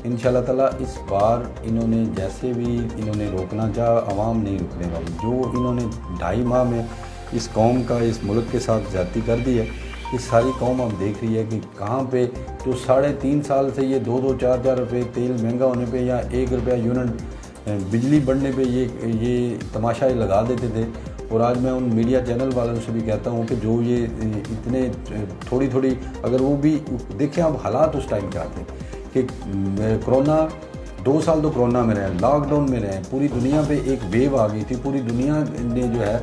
इंशाल्लाह ताला इस बार इन्होंने जैसे भी इन्होंने रोकना चाहा, आवाम नहीं रुकने वाली। जो इन्होंने 2.5 माह में इस कौम का, इस मुल्क के साथ ज़्यादती कर दी है, ये सारी कौम अब देख रही है कि कहाँ पे जो 3.5 साल से ये 2-2, 4-4 रुपये तेल महंगा होने पे या 1 रुपया यूनिट बिजली बढ़ने पे ये तमाशा लगा देते थे। और आज मैं उन मीडिया चैनल वालों से भी कहता हूँ कि जो ये इतने थोड़ी अगर वो भी देखें, अब हालात उस टाइम क्या थे कि कोरोना 2 साल तो कोरोना में रहे, लॉकडाउन में रहे, पूरी दुनिया पे एक वेव आ गई थी, पूरी दुनिया ने जो है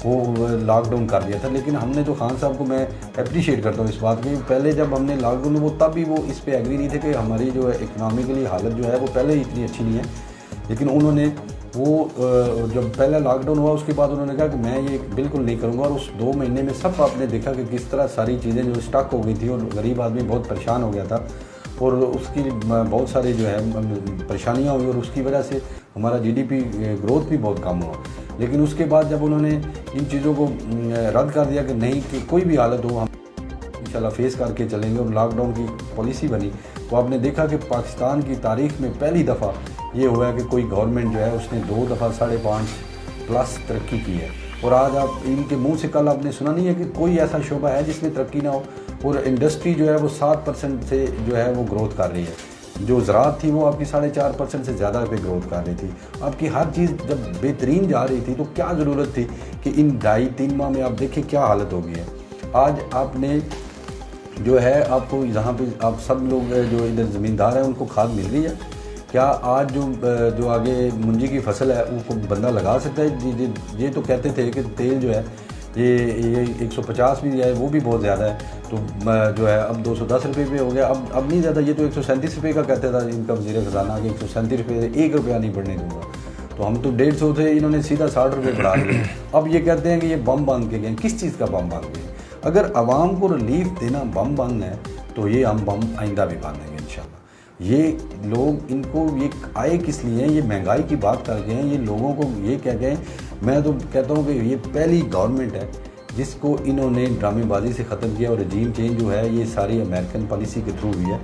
वो लॉकडाउन कर दिया था। लेकिन हमने तो खान साहब को मैं अप्रिशिएट करता हूँ इस बात की, पहले जब हमने लॉकडाउन वो तब भी वो इस पे एग्री नहीं थे कि हमारी जो है इकनॉमिकली हालत जो है वो पहले ही इतनी अच्छी नहीं है। लेकिन उन्होंने वो जब पहला लॉकडाउन हुआ उसके बाद उन्होंने कहा कि मैं ये बिल्कुल नहीं करूँगा। और उस 2 महीने में सब आपने देखा कि किस तरह सारी चीज़ें जो स्टक हो गई थी और गरीब आदमी बहुत परेशान हो गया था और उसकी बहुत सारी जो है परेशानियाँ हुई और उसकी वजह से हमारा GDP ग्रोथ भी बहुत कम हुआ। लेकिन उसके बाद जब उन्होंने इन चीज़ों को रद्द कर दिया कि नहीं, कि कोई भी हालत हो हम इंशाल्लाह फेस करके चलेंगे, और लॉकडाउन की पॉलिसी बनी, तो आपने देखा कि पाकिस्तान की तारीख में पहली दफ़ा ये हुआ है कि कोई गवर्नमेंट जो है उसने 2 दफ़ा 5.5+ तरक्की की है। और आज आप इनके मुंह से कल आपने सुना नहीं है कि कोई ऐसा शोबा है जिसमें तरक्की ना हो। और इंडस्ट्री जो है वो 7% से जो है वो ग्रोथ कर रही है। जो ज़राअत थी वो आपकी 4.5% से ज़्यादा पे ग्रोथ कर रही थी। आपकी हर चीज़ जब बेहतरीन जा रही थी तो क्या ज़रूरत थी कि इन 2.5-3 माह में आप देखें क्या हालत हो गई है। आज आपने जो है आपको यहाँ पे आप सब लोग जो इधर ज़मींदार हैं उनको खाद मिल रही है क्या? आज जो आगे मुंजी की फसल है वो बंदा लगा सकता है? ये तो कहते थे कि तेल जो है ये 150 भी है, वो भी बहुत ज़्यादा है, तो जो है अब 210 रुपये पे हो गया। अब नहीं ज़्यादा, ये तो 137 रुपये का कहते था इनका वज़ीर ख़जाना कि 137 रुपये, 1 रुपया नहीं बढ़ने दूँगा। तो हम तो 150 थे, इन्होंने सीधा 60 रुपये बढ़ा दिए। अब ये कहते हैं कि ये बम बांध के गए। किस चीज़ का बम बांध गए? अगर आवाम को रिलीफ देना बम बांधना है तो ये हम बम आइंदा भी बांधेंगे इंशाल्लाह। ये लोग इनको ये आए किस लिए हैं? ये महंगाई की बात कर गए हैं, ये लोगों को ये कह गए। मैं तो कहता हूँ कि ये पहली गवर्नमेंट है जिसको इन्होंने ड्रामेबाजी से ख़त्म किया। और रजीम चेंज जो है ये सारी अमेरिकन पॉलिसी के थ्रू हुई है।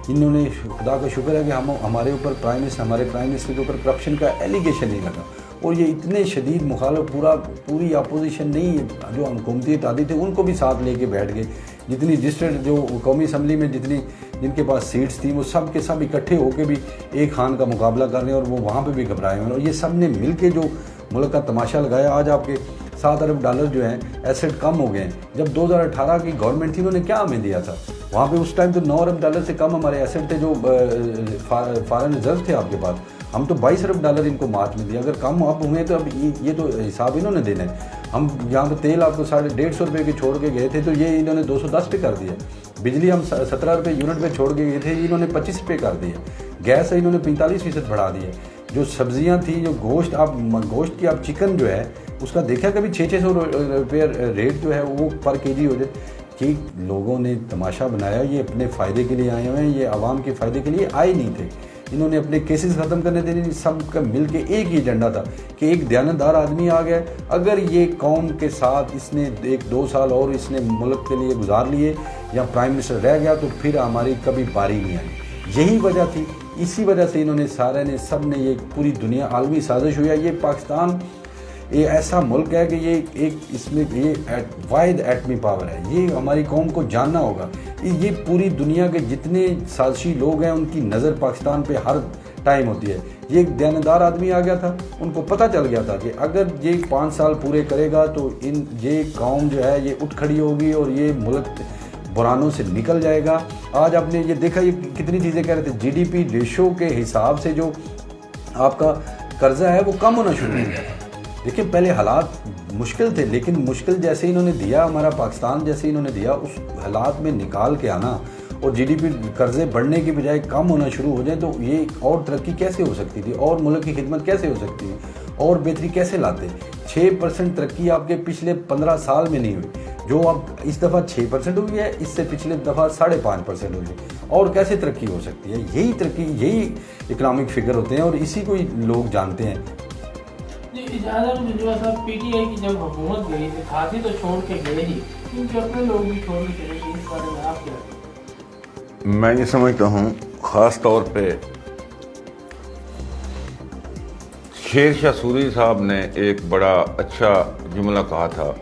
इन्होंने, खुदा का शुक्र है कि हमारे ऊपर हमारे प्राइम मिनिस्टर के ऊपर करप्शन का एलिगेशन नहीं लगा। और ये इतने शदीद मुखालिफ, पूरी अपोजिशन नहीं, जो हुकूमती इत्तेहादी थे उनको भी साथ लेके बैठ गए। जितनी डिस्ट्रिक्ट जो कौमी असम्बली में जिनके पास सीट्स थी वो सब के सब इकट्ठे होकर भी एक खान का मुकाबला कर रहे हैं और वो वहाँ पे भी घबराए हुए हैं। और ये सब ने मिल के जो मुल्क का तमाशा लगाया। आज आपके $7 अरब जो हैं एसेट कम हो गए हैं। जब 2018 की गवर्नमेंट थी उन्होंने क्या हमें दिया था? वहाँ पे उस टाइम तो $9 अरब से कम हमारे एसेट थे जो फॉरेन रिजर्व थे आपके पास। हम तो $22 अरब इनको मार्च में दिया। अगर कम आप हुए तो अब ये तो हिसाब इन्होंने देना है। हम यहाँ पे तेल आपको 150 रुपये के छोड़ के गए थे तो ये इन्होंने 210 पे कर दिया। बिजली हम 17 रुपये यूनिट पे छोड़ के गए थे, इन्होंने 25 रुपये कर दिए। गैस इन्होंने 45% बढ़ा दिए। जो सब्जियां थी, जो गोश्त की आप चिकन जो है उसका देखा कभी 600 रुपये रेट जो है वो पर केजी हो जाए। कि लोगों ने तमाशा बनाया, ये अपने फ़ायदे के लिए आए हुए हैं, ये आवाम के फ़ायदे के लिए आए नहीं थे। इन्होंने अपने केसेस ख़त्म करने देने, सब का मिल के एक ही एजेंडा था कि एक दयानतदार आदमी आ गया, अगर ये कौम के साथ इसने 1-2 साल और इसने मुल्क के लिए गुजार लिए या प्राइम मिनिस्टर रह गया तो फिर हमारी कभी बारी नहीं आई। यही वजह थी। इसी वजह से इन्होंने सब ने ये पूरी दुनिया आलमी साजिश हुई है। ये पाकिस्तान ये ऐसा मुल्क है कि ये इसमें वाहिद एटमी पावर है। ये हमारी कौम को जानना होगा। ये पूरी दुनिया के जितने साजिशी लोग हैं उनकी नज़र पाकिस्तान पे हर टाइम होती है। ये एक दयानतदार आदमी आ गया था, उनको पता चल गया था कि अगर ये 5 साल पूरे करेगा तो ये कौम जो है ये उठ खड़ी होगी और ये मुल्क बुरानों से निकल जाएगा। आज आपने ये देखा, ये कितनी चीज़ें कह रहे थे, GDP रेशो के हिसाब से जो आपका कर्जा है वो कम होना शुरू हो गया था। देखिए पहले हालात मुश्किल थे, लेकिन मुश्किल जैसे इन्होंने दिया, हमारा पाकिस्तान जैसे इन्होंने दिया, उस हालात में निकाल के आना और GDP कर्जे बढ़ने की बजाय कम होना शुरू हो जाए तो ये और तरक्की कैसे हो सकती थी, और मुल्क की खिदमत कैसे हो सकती थी, और बेहतरी कैसे लाते? 6% तरक्की आपके पिछले 15 साल में नहीं हुई। जो अब इस दफ़ा 6% हुई है, इससे पिछले दफ़ा 5.5% हुई है। और कैसे तरक्की हो सकती है? यही तरक्की, यही इकनॉमिक फिगर होते हैं और इसी को लोग जानते हैं। जी, इजाज़त साहब, PTI की जब हुकूमत गई थी, खासी तो छोड़ के गए ही, इनके अपने लोग भी छोड़ने चलेंगे, इस बारे में आप क्या? मैं ये समझता हूँ ख़ास तौर पे शेर शाह सूरी साहब ने एक बड़ा अच्छा जुमला कहा था।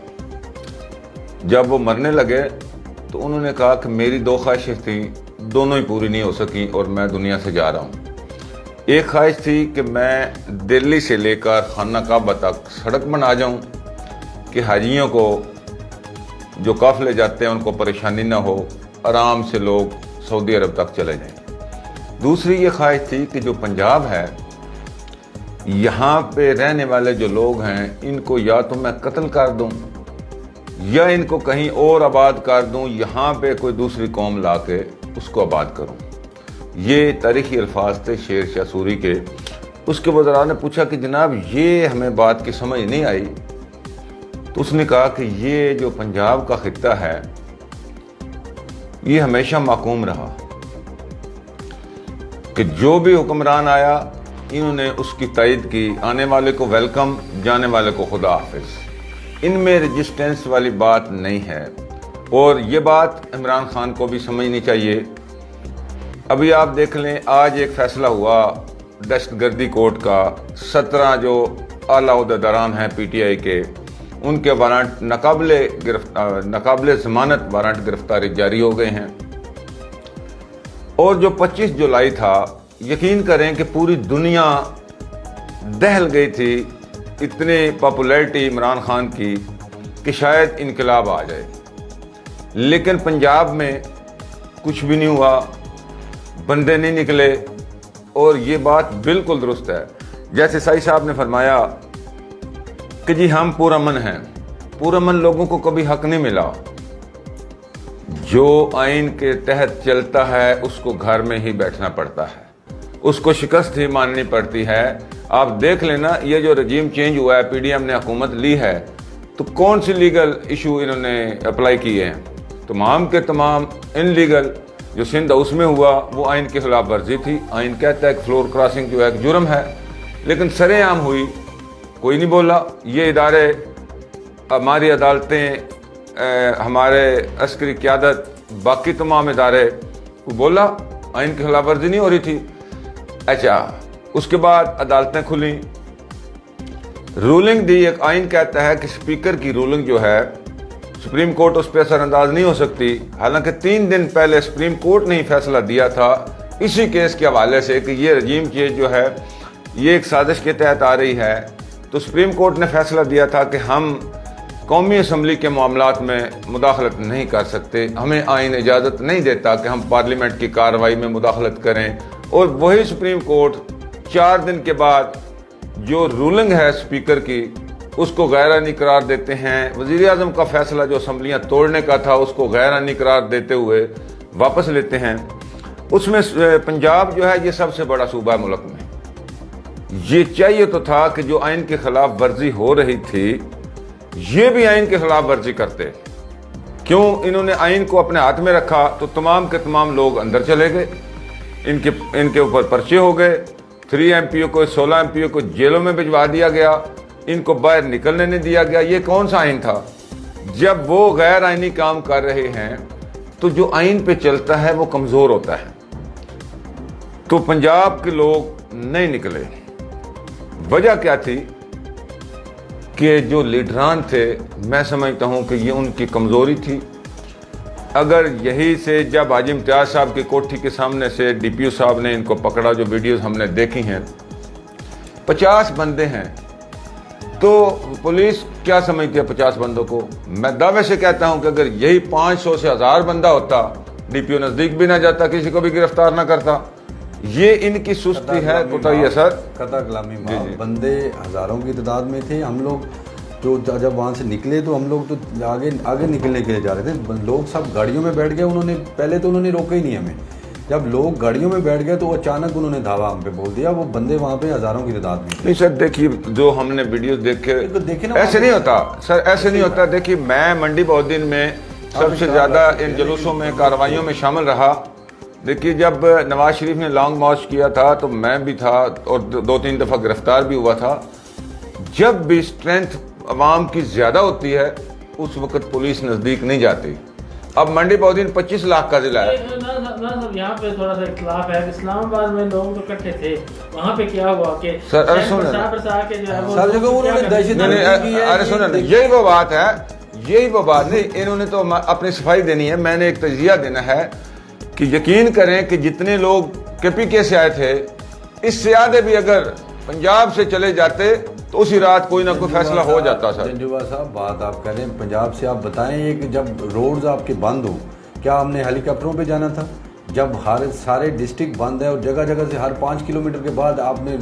जब वो मरने लगे तो उन्होंने कहा कि मेरी दो ख्वाहिशें थीं, दोनों ही पूरी नहीं हो सकी और मैं दुनिया से जा रहा हूँ। एक ख्वाहिश थी कि मैं दिल्ली से लेकर खाना काबा तक सड़क बना जाऊँ कि हाजियों को जो काफ़िले जाते हैं उनको परेशानी ना हो, आराम से लोग सऊदी अरब तक चले जाएं। दूसरी ये ख्वाहिश थी कि जो पंजाब है, यहाँ पे रहने वाले जो लोग हैं, इनको या तो मैं कत्ल कर दूँ या इनको कहीं और आबाद कर दूँ, यहाँ पे कोई दूसरी कौम ला के उसको आबाद करूँ। ये तारीखी अल्फाज थे शेर शाह सूरी के। उसके वज़रा ने पूछा कि जनाब ये हमें बात की समझ नहीं आई। तो उसने कहा कि ये जो पंजाब का खित्ता है ये हमेशा माकूम रहा कि जो भी हुक्मरान आया इन्होंने उसकी तायद की, आने वाले को वेलकम, जाने वाले को खुदा हाफिज। इनमें रेजिस्टेंस वाली बात नहीं है और ये बात इमरान खान को भी समझनी चाहिए। अभी आप देख लें, आज एक फ़ैसला हुआ दहशतगर्दी कोर्ट का, 17 जो आला ओहदेदारान हैं PTI के, उनके वारंट नाकाबिले ज़मानत वारंट गिरफ्तारी जारी हो गए हैं। और जो 25 जुलाई था, यकीन करें कि पूरी दुनिया दहल गई थी, इतनी पॉपुलैरिटी इमरान खान की कि शायद इनकलाब आ जाए। लेकिन पंजाब में कुछ भी नहीं हुआ, बंदे नहीं निकले। और ये बात बिल्कुल दुरुस्त है, जैसे साई साहब ने फरमाया कि जी हम पुरअमन हैं। पुरअमन लोगों को कभी हक नहीं मिला। जो आइन के तहत चलता है उसको घर में ही बैठना पड़ता है, उसको शिकस्त ही माननी पड़ती है। आप देख लेना, ये जो रजीम चेंज हुआ है, PDM ने हुकूमत ली है, तो कौन सी लीगल इशू इन्होंने अप्लाई किए हैं? तमाम के तमाम इनलीगल। जो सिंध हाउस में हुआ वो आइन की खिलाफ वर्जी थी। आइन कहता है कि फ्लोर क्रॉसिंग जो है एक जुर्म है, लेकिन सरेआम हुई, कोई नहीं बोला। ये इदारे, हमारी अदालतें, हमारे अस्करी क़यादत, बाकी तमाम इदारे, को बोला आइन की खिलाफ वर्जी नहीं हो रही थी। अच्छा, उसके बाद अदालतें खुली, रूलिंग दी। एक आइन कहता है कि स्पीकर की रूलिंग जो है सुप्रीम कोर्ट उस पर असरअंदाज नहीं हो सकती। हालांकि 3 दिन पहले सुप्रीम कोर्ट ने ही फैसला दिया था इसी केस के हवाले से कि ये रजीम चेंज जो है ये एक साजिश के तहत आ रही है। तो सुप्रीम कोर्ट ने फैसला दिया था कि हम कौमी असम्बली के मामलात में मुदाखलत नहीं कर सकते, हमें आइन इजाज़त नहीं देता कि हम पार्लियामेंट की कार्रवाई में मुदाखलत करें। और वही सुप्रीम कोर्ट 4 दिन के बाद जो रूलिंग है स्पीकर की, उसको गैर-आईनी करार देते हैं। वज़ीर आज़म का फैसला जो असम्बलियाँ तोड़ने का था, उसको गैर-आईनी करार देते हुए वापस लेते हैं। उसमें पंजाब जो है ये सबसे बड़ा सूबा है मुल्क में। ये चाहिए तो था कि जो आइन के खिलाफ वर्जी हो रही थी, ये भी आइन के खिलाफ वर्जी करते। क्यों इन्होंने आइन को अपने हाथ में रखा? तो तमाम के तमाम लोग अंदर चले गए, इनके ऊपर पर्चे हो गए। 3 MPO को, 16 MPO को जेलों में भिजवा दिया गया, इनको बाहर निकलने नहीं दिया गया। ये कौन सा आइन था? जब वो गैर आइनी काम कर रहे हैं तो जो आइन पे चलता है वो कमज़ोर होता है। तो पंजाब के लोग नहीं निकले। वजह क्या थी कि जो लीडरान थे, मैं समझता हूँ कि ये उनकी कमज़ोरी थी। अगर यही से जब हाजी इम्तियाज़ साहब की कोठी के सामने से DPO साहब ने इनको पकड़ा, जो वीडियोस हमने देखी हैं, 50 बंदे हैं, तो पुलिस क्या समझती है 50 बंदों को? मैं दावे से कहता हूं कि अगर यही 500 से 1000 बंदा होता, DPO नज़दीक भी ना जाता, किसी को भी गिरफ्तार ना करता। ये इनकी सुस्ती है, कोताही है सर। कता कलामी बंदे हज़ारों की तादाद में थे। हम लोग जो जब वहाँ से निकले तो हम लोग तो आगे निकलने के लिए जा रहे थे। लोग सब गाड़ियों में बैठ गए। उन्होंने पहले तो उन्होंने रोका ही नहीं हमें। जब लोग गाड़ियों में बैठ गए तो अचानक उन्होंने धावा हम पे बोल दिया। वो बंदे वहाँ पे हज़ारों की तादाद में। नहीं सर, देखिए जो हमने वीडियो देखे ना, ऐसे नहीं होता सर, ऐसे नहीं होता। देखिए मैं मंडी बहुद्दीन में सबसे ज़्यादा इन जुलूसों में, कार्रवाइयों में शामिल रहा। देखिए जब नवाज शरीफ ने लॉन्ग मार्च किया था तो मैं भी था और 2-3 दफ़ा गिरफ्तार भी हुआ था। जब भी स्ट्रेंथ अवाम की ज़्यादा होती है उस वक्त पुलिस नज़दीक नहीं जाती। अब मंडी बहुद्दीन 25 लाख का जिला है। यहाँ पे थोड़ा सा इख्तिलाफ है। इस्लामाबाद में लोग जो इकट्ठे थे वहाँ पे क्या हुआ कि सर अरे सुन यही वो बात है, यही वो बात नहीं, इन्होंने तो अपनी सफाई देनी है। मैंने एक तजिया देना है कि यकीन करें कि जितने लोग KPK से आए थे, इससे ज्यादा भी अगर पंजाब से चले जाते तो उसी रात कोई ना कोई फैसला हो जाता। सर जंजुआ साहब, बात आप कह रहे हैं पंजाब से, आप बताएं कि जब रोड्स आपके बंद हो, क्या हमने हेलीकॉप्टरों पे जाना था? जब हर सारे डिस्ट्रिक्ट बंद है और जगह जगह से हर 5 किलोमीटर के बाद आपने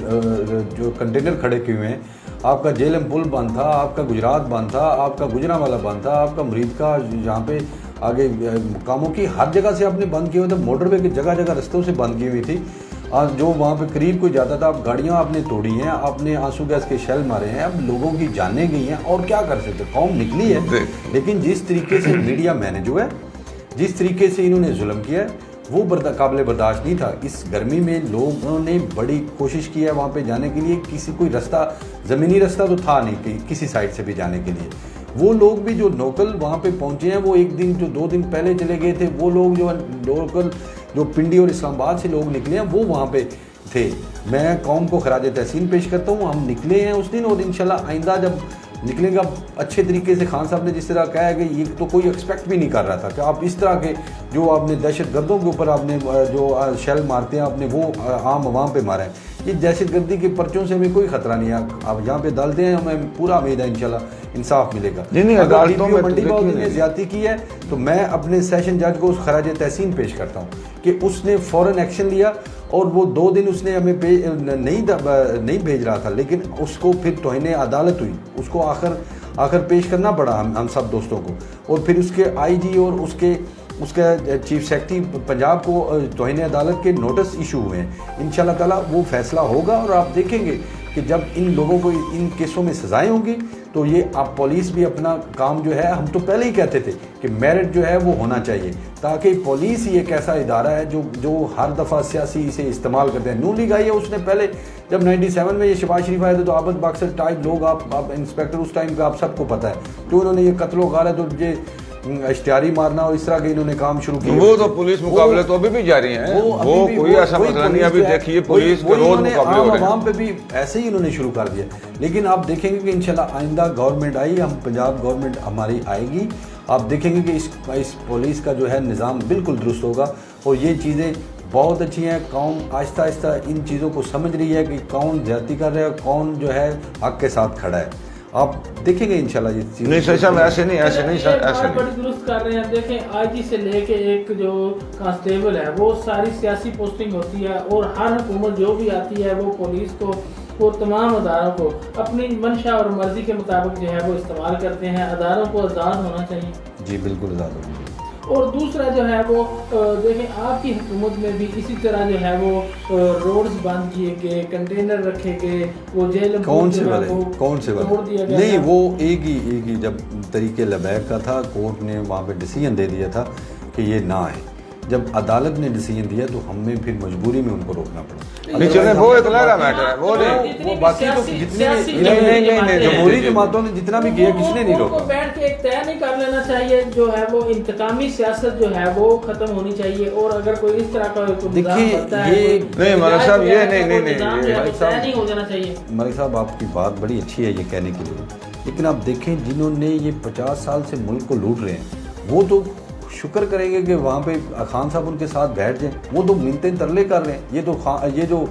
जो कंटेनर खड़े किए हुए हैं, आपका जेलम पुल बंद था, आपका गुजरात बंद था, आपका गुजरांवाला बंद था, आपका मुरीद का यहाँ पे आगे कामों की हर जगह से आपने बंद किए हुए थे। मोटरवे की जगह जगह रस्तों से बंद की हुई थी। आज जो वहाँ पे करीब कोई जाता था, आप गाड़ियाँ आपने तोड़ी हैं, आपने आंसू गैस के शेल मारे हैं, अब लोगों की जानें गई हैं, और क्या कर सकते? कौम निकली है। लेकिन जिस तरीके से मीडिया मैनेज हुआ है, जिस तरीके से इन्होंने जुल्म किया है, वो काबिल बर्दाश्त नहीं था। इस गर्मी में लोगों ने बड़ी कोशिश की है वहाँ पे जाने के लिए, किसी कोई रास्ता, ज़मीनी रास्ता तो था नहीं किसी साइड से भी जाने के लिए। वो लोग भी जो लोकल वहाँ पे पहुँचे हैं, वो एक दिन जो 2 दिन पहले चले गए थे, वो लोग जो लोकल जो पिंडी और इस्लामाबाद से लोग निकले हैं, वो वहाँ पे थे। मैं कौम को खराज तहसीन पेश करता हूँ। हम निकले हैं उस दिन, और इंशाल्लाह आइंदा जब निकलेगा अच्छे तरीके से। खान साहब ने जिस तरह कहा है कि ये तो कोई एक्सपेक्ट भी नहीं कर रहा था कि आप इस तरह के जो आपने दहशत गर्दों के ऊपर आपने जो शेल मारते हैं, आपने वो आम आवाम पे मारा है। ये दहशत गर्दी के पर्चों से हमें कोई खतरा नहीं है। आप यहाँ पे डालते हैं, हमें पूरा उम्मीद है इंशाल्लाह इंसाफ मिलेगा। अगर मंडी बहुद्दीन ने ज्यादती की है तो मैं अपने सेशन जज को खराज तहसीन पेश करता हूँ कि उसने फ़ौरन एक्शन लिया, और वो 2 दिन उसने हमें नहीं भेज रहा था, लेकिन उसको फिर तौहीन अदालत हुई, उसको आखिर पेश करना पड़ा हम सब दोस्तों को। और फिर उसके IG और उसके चीफ सेक्रेटरी पंजाब को तौहीन अदालत के नोटिस इशू हुए हैं। इंशाल्लाह ताला वो फैसला होगा, और आप देखेंगे कि जब इन लोगों को इन केसों में सजाएं होंगी तो ये आप पुलिस भी अपना काम जो है, हम तो पहले ही कहते थे कि मेरिट जो है वो होना चाहिए, ताकि पुलिस ही एक ऐसा इदारा है जो हर दफ़ा सियासी इसे इस्तेमाल करते हैं। नून लीग आई है, उसने पहले जब 97 में ये शहबाज शरीफ आए थे तो आबद बख्शर टाइप लोग, आप इंस्पेक्टर उस टाइम का आप सबको पता है, तो उन्होंने ये कत्ल व गारत और ये इश्तिहारी मारना और इस तरह के इन्होंने काम शुरू किया। वो तो पुलिस मुकाबले तो अभी भी जारी हैं, वो कोई ऐसा मसला नहीं। अभी देखिए पुलिस के रोज मुकाबले हो रहे हैं, आवाम पे भी ऐसे ही इन्होंने शुरू कर दिया। लेकिन आप देखेंगे कि इंशाल्लाह आइंदा गवर्नमेंट आई, हम पंजाब गवर्नमेंट हमारी आएगी, आप देखेंगे कि इस पुलिस का जो है निज़ाम बिल्कुल दुरुस्त होगा, और ये चीज़ें बहुत अच्छी हैं। कौन आहिस्ता आहिस्ता इन चीज़ों को समझ रही है कि कौन ज्यादती कर रहा है, कौन जो है हक के साथ खड़ा है। आप देखेंगे इंशाल्लाह ये चीज़। नहीं सर, ऐसे नहीं सर, ऐसे बड़ी दुरुस्त कर रहे हैं। देखें IG से लेके एक जो कांस्टेबल है, वो सारी सियासी पोस्टिंग होती है, और हर हुकूमत जो भी आती है वो पुलिस को और तमाम अदारों को अपनी मंशा और मर्जी के मुताबिक जो है वो इस्तेमाल करते हैं। अदारों को आज़ाद होना चाहिए। जी बिल्कुल आज़ाद होना। और दूसरा जो है वो देखें, आपकी हुकूमत में भी इसी तरह जो है वो रोड्स बंद किए गए, कंटेनर रखे गए, वो जेल कौन से वाले नहीं, वो एक ही जब तरीके लबैक का था, कोर्ट ने वहाँ पे डिसीजन दे दिया था कि ये ना है। जब अदालत ने डिसीजन दिया तो हमें फिर मजबूरी में उनको रोकना पड़ा। नहीं चले, वो एक अलग मैटर है, वो नहीं, वो बाकी तो जितने नहीं जमहूरी जमातों ने जितना भी किया किसने नहीं रोका। बैठ के एक तय नहीं कर लेना चाहिए, जो है वो इंतकामी सियासत जो है वो खत्म होनी चाहिए। और अगर कोई इस तरह का देखिए ये नहीं मलिक साहब, ये नहीं हो जाना चाहिए। मलिक साहब आपकी बात बड़ी अच्छी है ये कहने के लिए, लेकिन आप देखें जिन्होंने ये 50 साल से मुल्क को लूट रहे हैं, वो तो शुक्र करेंगे कि वहाँ पे खान साहब उनके साथ बैठ जाएं। वो तो मिलते तरले कर रहे हैं। ये जो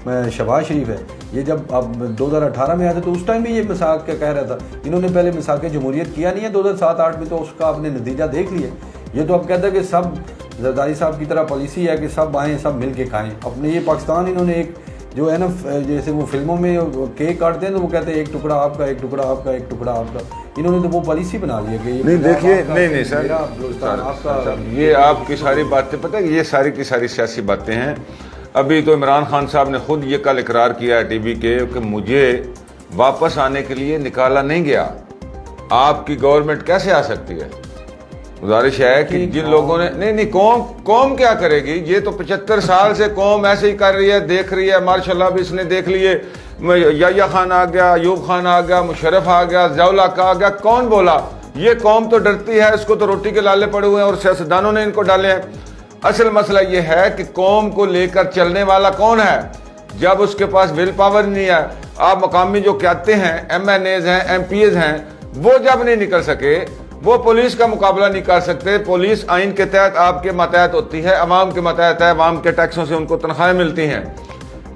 शहबाज शरीफ है, ये जब अब 2018 में आया था तो उस टाइम भी ये मिसाक क्या कह रहा था। इन्होंने पहले मिसाक जमहूरियत किया नहीं है 2007-8 में, तो उसका आपने नतीजा देख लिया। ये तो अब कहता है कि सब जरदारी साहब की तरह पॉलिसी है कि सब आएँ सब मिल के खाएँ। अपने ये पाकिस्तान इन्होंने एक जो है ना, जैसे वो फिल्मों में केक काटते हैं तो वो कहते हैं एक टुकड़ा आपका, एक टुकड़ा आपका, एक टुकड़ा आपका। इन्होंने तो वो पॉलिसी बना ली है कि नहीं देखिए, नहीं सर, आपका ये आपकी सारी बातें पता है, ये सारी की सारी सियासी बातें हैं। अभी तो इमरान खान साहब ने खुद ये कल इकरार किया है टीवी के कि मुझे वापस आने के लिए निकाला नहीं गया। आपकी गवर्नमेंट कैसे आ सकती है? गुजारिश है कि जिन लोगों ने नहीं कौम क्या करेगी? ये तो 75 साल से कौम ऐसे ही कर रही है, देख रही है। मार्शल भी इसने देख लिए, याह्या खान आ गया, अयूब खान आ गया, मुशर्रफ आ गया, ज़ियाउल हक आ गया। कौन बोला ये कौम तो डरती है, इसको तो रोटी के लाले पड़े हुए हैं और सियासतदानों ने इनको डाले हैं। असल मसला ये है कि कौम को लेकर चलने वाला कौन है, जब उसके पास विल पावर नहीं है। आप मकामी जो कहते हैं MNAs हैं, MPs हैं, वो जब नहीं निकल सके, वो पुलिस का मुकाबला नहीं कर सकते। पुलिस आइन के तहत आपके मातहत होती है, अवाम के मातहत है, अवाम के टैक्सों से उनको तनख्वाहें मिलती हैं।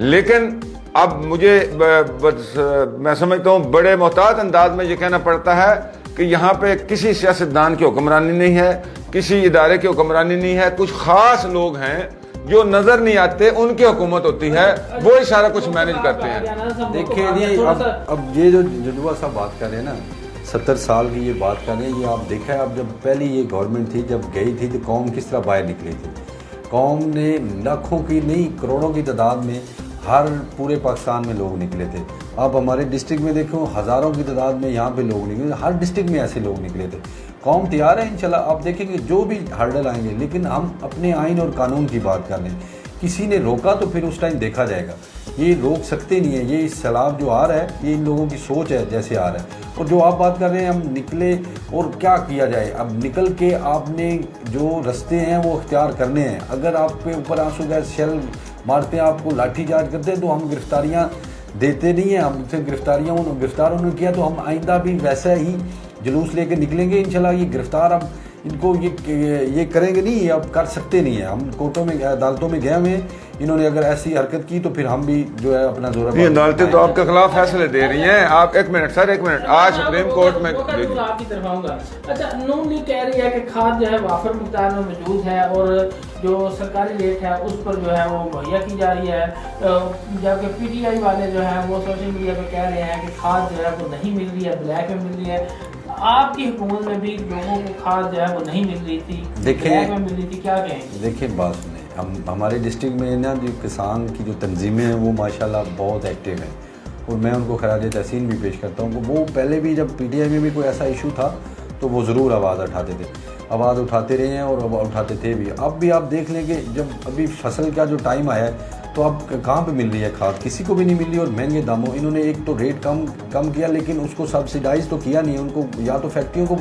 लेकिन अब मुझे मैं समझता हूँ बड़े मोहतात अंदाज में ये कहना पड़ता है कि यहाँ पे किसी सियासतदान की हुक्मरानी नहीं है, किसी इदारे की हुक्मरानी नहीं है, कुछ खास लोग हैं जो नजर नहीं आते, उनकी हुकूमत होती है, वो ही सारा कुछ मैनेज करते हैं। देखिए ये अब ये जो जजुआ साहब बात कर रहे हैं ना, 70 साल की ये बात कर रहे हैं, ये आप देखा है। अब जब पहली ये गवर्नमेंट थी, जब गई थी तो कौम किस तरह बाहर निकली थी। कौम ने लाखों की नहीं करोड़ों की तादाद में हर पूरे पाकिस्तान में लोग निकले थे। अब हमारे डिस्ट्रिक्ट में देखो हज़ारों की तादाद में यहाँ पे लोग निकले, हर डिस्ट्रिक्ट में ऐसे लोग निकले थे। कौम तैयार है इंशाल्लाह। आप देखेंगे जो भी हर्डल आएंगे, लेकिन हम अपने आइन और कानून की बात कर रहे हैं। किसी ने रोका तो फिर उस टाइम देखा जाएगा। ये रोक सकते नहीं है। ये सैलाब जो आ रहा है, ये इन लोगों की सोच है जैसे आ रहा है। और जो आप बात कर रहे हैं, हम निकले और क्या किया जाए। अब निकल के आपने जो रास्ते हैं वो इख्तियार करने हैं। अगर आपके ऊपर आंसू गैस शेल मारते हैं, आपको लाठी चार्ज करते हैं, तो हम गिरफ्तारियाँ देते नहीं हैं। हमसे गिरफ्तार उन्होंने किया तो हम आइंदा भी वैसा ही जुलूस लेके निकलेंगे इंशाल्लाह। ये गिरफ्तार अब इनको ये करेंगे नहीं, ये अब कर सकते नहीं है। हम कोर्टों में अदालतों में गए हुए हैं, इन्होंने अगर ऐसी हरकत की तो फिर हम भी जो है अपना जोर अदालतें तो आपके खिलाफ फैसले दे रही हैं। आप एक मिनट सर, एक मिनट, आज सुप्रीम कोर्ट में आपकी तरफ आऊंगा। अच्छा, नून लीग कह रही है कि खाद जो है वाफर मिकदार में मौजूद है और जो सरकारी रेट है उस पर जो है वो मुहैया की जा रही है, जबकि PTI वाले जो है वो सोशल मीडिया पे कह रहे हैं कि खाद जो है वो नहीं मिल रही है, ब्लैक में मिल रही है। आपकी हुकूमत में भी लोगों को खाद जो है वो नहीं मिल रही थी, ब्लैक में मिल रही थी, क्या कहेंगे? देखिए बात सुने, हम हमारे डिस्ट्रिक्ट में ना जो किसान की जो तंजीमें हैं वो माशाल्लाह बहुत एक्टिव हैं और मैं उनको खराज तहसीन भी पेश करता हूँ। वो पहले भी जब PTI में भी कोई ऐसा इशू था तो वो ज़रूर आवाज़ उठाते थे, आवाज़ उठाते रहे हैं और उठाते थे भी। अब भी आप देख लें कि जब अभी फसल का जो टाइम आया है तो अब कहाँ पे मिल रही है खाद, किसी को भी नहीं मिल रही और महंगे दामों। इन्होंने एक तो रेट कम किया, लेकिन उसको सब्सिडाइज तो किया नहीं। उनको या तो फैक्ट्रियों को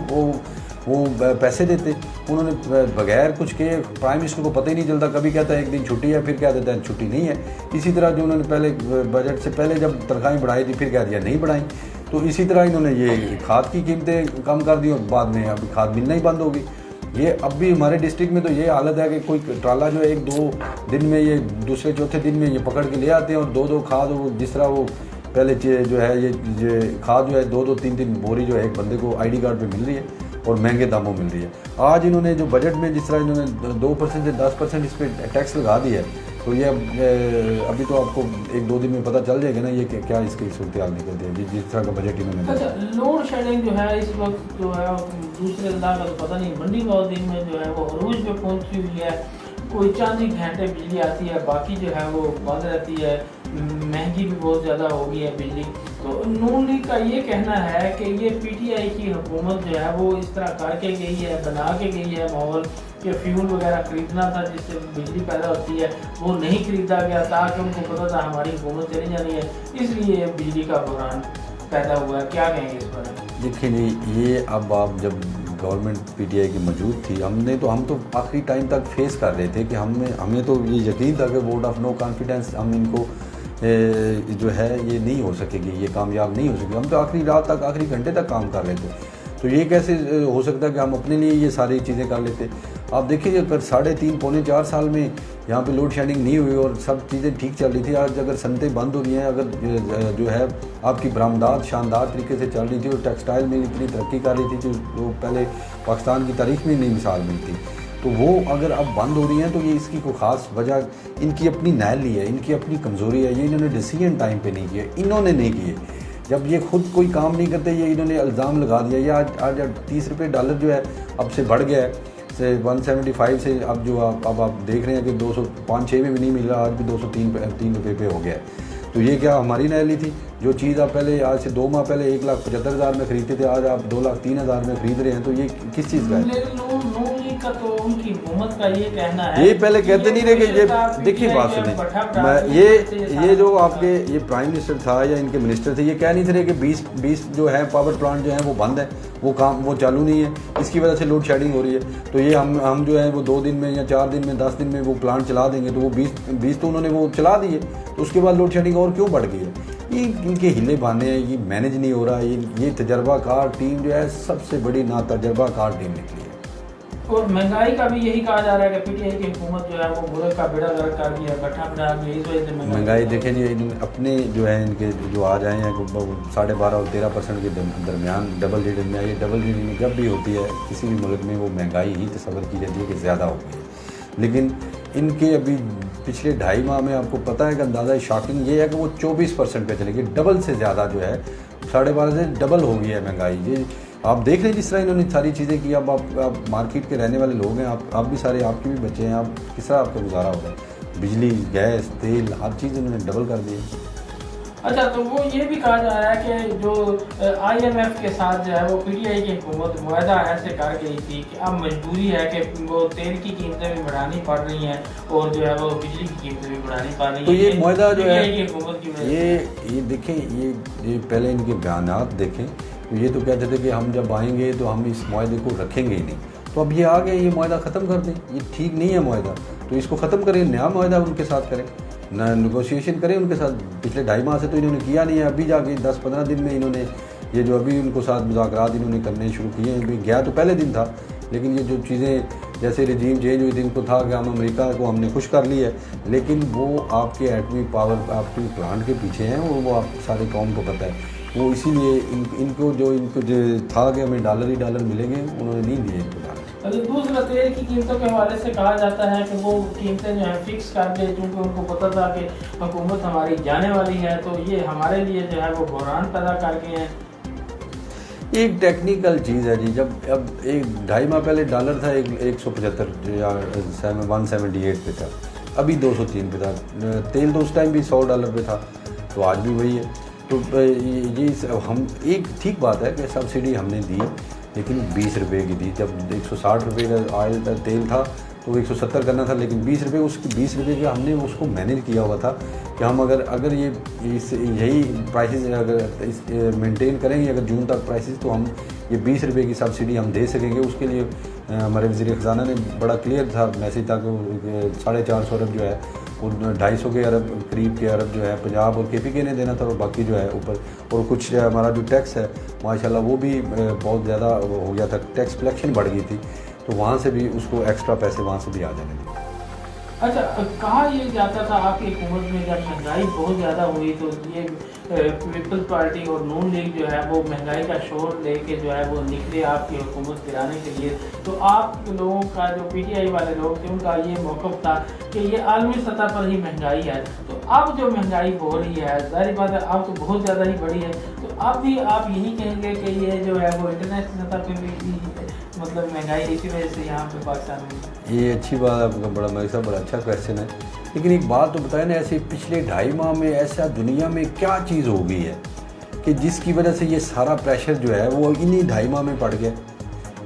वो पैसे देते, उन्होंने बगैर कुछ के प्राइम मिनिस्टर को पता ही नहीं चलता। कभी कहता है एक दिन छुट्टी है, फिर कह देता है छुट्टी नहीं है। इसी तरह जो उन्होंने पहले बजट से पहले जब तनख्वाहें बढ़ाई थी, फिर कह दिया नहीं बढ़ाई। तो इसी तरह इन्होंने ये खाद की कीमतें कम कर दी और बाद में अभी खाद मिलना ही बंद होगी। ये अब भी हमारे डिस्ट्रिक्ट में तो ये हालत है कि कोई ट्राला जो है 1-2 दिन में, ये दूसरे चौथे दिन में ये पकड़ के ले आते हैं और 2-2 खाद, वो जिस तरह वो पहले जो है ये खाद जो है 2-2 3-3 बोरी जो है एक बंदे को ID कार्ड पे मिल रही है और महंगे दामों मिल रही है। आज इन्होंने जो बजट में जिस तरह इन्होंने 2% से 10% इस पर टैक्स लगा दिया है, तो ये अभी तो आपको 1-2 दिन में पता चल जाएगा ना ये क्या इसकी सूरत हाल निकलती है जिस तरह का बजट इन्होंने। अच्छा, लोड शेडिंग जो है इस वक्त जो है दूसरे अल्लाह का तो पता नहीं, मंडी मौजूद में जो है वो अरूज पे पहुंची हुई है। कोई चंद ही घंटे बिजली आती है, बाकी जो है वो बंद रहती है। महंगी भी बहुत ज़्यादा हो गई है बिजली। तो नून लीग का ये कहना है कि ये PTI की हुकूमत जो है वो इस तरह करके गई है, बना के गई है माहौल कि फ्यूल वगैरह खरीदना था जिससे बिजली पैदा होती है वो नहीं खरीदा गया, ताकि उनको पता था हमारी हुकूमत चली जानी है, इसलिए बिजली का बहरान पैदा हुआ है। क्या कहेंगे इस पर? देखिए नहीं, ये अब आप जब गवर्नमेंट PTI की मौजूद थी, हम तो आखिरी टाइम तक फेस कर रहे थे कि हमें तो ये यकीन था कि वोट ऑफ नो कॉन्फिडेंस हम इनको जो है ये नहीं हो सकेगी, ये कामयाब नहीं हो सकेगी। हम तो आखिरी रात तक, आखिरी घंटे तक काम कर रहे थे। तो ये कैसे हो सकता है कि हम अपने लिए ये सारी चीज़ें कर लेते। आप देखिए अगर 3.5-4 साल में यहाँ पे लोड शेडिंग नहीं हुई और सब चीज़ें ठीक चल रही थी, आज अगर सनतें बंद हो गई हैं, अगर जो है आपकी बरामदात शानदार तरीके से चल रही थी और टेक्सटाइल में इतनी तरक्की कर रही थी जो पहले पाकिस्तान की तारीख में नहीं मिसाल मिलती, तो वो अगर अब बंद हो रही हैं तो ये इसकी कोई ख़ास वजह इनकी अपनी नाअहली है, इनकी अपनी कमज़ोरी है। ये इन्होंने डिसीजन टाइम पे नहीं किए, इन्होंने नहीं किए। जब ये खुद कोई काम नहीं करते, ये इन्होंने इल्ज़ाम लगा दिया। ये आज $30 जो है अब से बढ़ गया है, से 175 से अब जो अब आप देख रहे हैं कि 205-6 में भी नहीं मिल रहा, आज भी 203 रुपये पे हो गया है। तो ये क्या हमारी नाअहली थी? जो चीज़ आप पहले आज से 2 माह पहले 1,75,000 में ख़रीदते थे, आज आप 2,03,000 में ख़रीद रहे हैं, तो ये किस चीज़ का है? लेकिन नून लीग का तो उनकी हुकूमत का ये कहना है, ये पहले कहते नहीं रहे कि ये देखिए बात सुने, मैं ये जो आपके ये प्राइम मिनिस्टर था या इनके मिनिस्टर थे, ये कह नहीं थे कि 20 जो है पावर प्लांट जो है वो बंद है, वो काम वो चालू नहीं है, इसकी वजह से लोड शेडिंग हो रही है, तो ये हम जो है वो 2 दिन में या 4 दिन में 10 दिन में वो प्लांट चला देंगे, तो वो 20 तो उन्होंने वो चला दिए, तो उसके बाद लोड शेडिंग और क्यों बढ़ गई है? ये इनके हिले बहाने हैं, ये मैनेज नहीं हो रहा। ये तजर्बाकार टीम जो है सबसे बड़ी ना तजर्बाकार टीम निकली है। और महंगाई का भी यही कहा जा रहा है कि पीटीआई की हुकूमत जो है वो मुल्क का बेड़ा गर्क कर दिया, गठा बना दिया, इस वजह से महंगाई देखें जी, अपने जो है इनके जो आ जाए हैं 12.5 और 13% के दरमियान डबल डिजिट में, ये डबल डिजिट में जब भी होती है किसी भी मुल्क में वो महंगाई ही तस्वर की जाती है कि ज़्यादा हो गई है, लेकिन इनके अभी पिछले 2.5 माह में आपको पता है कि अंदाज़ा शॉकिंग ये है कि वो 24% पे चलेगी, डबल से ज़्यादा जो है 12.5 से डबल हो गई है महंगाई। ये आप देख रहे हैं जिस तरह इन्होंने सारी चीज़ें की। अब आप मार्केट के रहने वाले लोग हैं, आप भी सारे, आपके भी बच्चे हैं, आप किस तरह आपका गुजारा होगा? बिजली, गैस, तेल, हर चीज़ इन्होंने डबल कर दी है। अच्छा, तो वो ये भी कहा जा रहा है कि जो IMF के साथ जो है वो पीटीआई की हुकूमत मुआहदा ऐसे कर गई थी कि अब मजबूरी है कि वो तेल की कीमतें भी बढ़ानी पड़ रही हैं और जो है वो बिजली की कीमतें भी बढ़ानी पड़ रही हैं। तो ये मुआहदा जो है ये देखें, ये पहले इनके बयानात देखें, तो ये तो कहते थे कि हम जब आएंगे तो हम इस मुआहदे को रखेंगे ही नहीं, तो अब ये आ गए, ये मुआहदा ख़त्म कर दें, ये ठीक नहीं है मुआहदा, तो इसको ख़त्म करें, नया मुआहदा उनके साथ करें, ना नेगोशिएशन करें उनके साथ। पिछले 2.5 माह से तो इन्होंने किया नहीं है, अभी जाके 10-15 दिन में इन्होंने ये जो अभी उनको साथ मुज़ाकरात इन्होंने करने शुरू किए हैं। अभी गया तो पहले दिन था, लेकिन ये जो चीज़ें जैसे रजीम चेंज हुई थी, इनको था कि हम अमेरिका को हमने खुश कर लिया है, लेकिन वो आपके एटमी पावर आपके प्लांट के पीछे हैं और वो आप सारे कौम को पता है, वो इसीलिए इनको जो था कि हमें डॉलर ही डॉलर मिलेंगे, उन्होंने नहीं दिए इनको डॉलर। दूसरा तेल की कीमतों के हवाले से कहा जाता है कि वो कीमतें जो है फिक्स कर दे, क्योंकि उनको पता था कि हुकूमत हमारी जाने वाली है, तो ये हमारे लिए जो है वो बहरान पैदा कर गए हैं। एक टेक्निकल चीज़ है जी, जब अब 2.5 माह पहले डॉलर था 175 या 178 पे था, अभी 203 पे था, तेल तो उस टाइम भी $100 पे था, तो आज भी वही है। तो ये हम एक ठीक बात है कि सब्सिडी हमने दी, लेकिन 20 रुपये की दी। जब 160 रुपये का ऑयल का तेल था तो 170 करना था, लेकिन 20 रुपये उसकी 20 रुपये का हमने उसको मैनेज किया हुआ था कि हम अगर ये यही प्राइसेस अगर मेंटेन करेंगे अगर जून तक प्राइसेस, तो हम ये 20 रुपये की सब्सिडी हम दे सकेंगे। उसके लिए हमारे वज़ीर ख़ज़ाना ने बड़ा क्लियर था मैसेज था कि 450 अरब जो है वो 250 के अरब करीब के अरब जो है पंजाब और KPK ने देना था, और बाकी जो है ऊपर, और कुछ हमारा जो टैक्स है माशाल्लाह वो भी बहुत ज़्यादा हो गया था, टैक्स कलेक्शन बढ़ गई थी, तो वहाँ से भी उसको एक्स्ट्रा पैसे वहाँ से भी आ जाने थे। अच्छा, कहा ये जाता था आपकी हुकूमत में जब महंगाई बहुत ज़्यादा हुई तो ये पीपल्स पार्टी और नून लीग जो है वो महंगाई का शोर लेके जो है वो निकले आपकी हुकूमत गिराने के लिए, तो आप लोगों का जो पीटीआई वाले लोग थे उनका ये मौक़िफ़ था कि ये आलमी सतह पर ही महंगाई है। तो अब जो महंगाई हो रही है, जाहिर बात है अब तो बहुत ज़्यादा ही बड़ी है, तो अब भी आप यही कहेंगे कि ये जो है वो इंटरनेशनल सतह पर भी मतलब महंगाई इसी वजह से यहाँ पे पाकिस्तान में? ये अच्छी बात आपका, बड़ा मेरे साथ बड़ा अच्छा क्वेश्चन है, लेकिन एक बात तो बताएं ना, ऐसे पिछले 2.5 माह में ऐसा दुनिया में क्या चीज़ हो गई है कि जिसकी वजह से ये सारा प्रेशर जो है वो इन्हीं 2.5 माह में पड़ गया?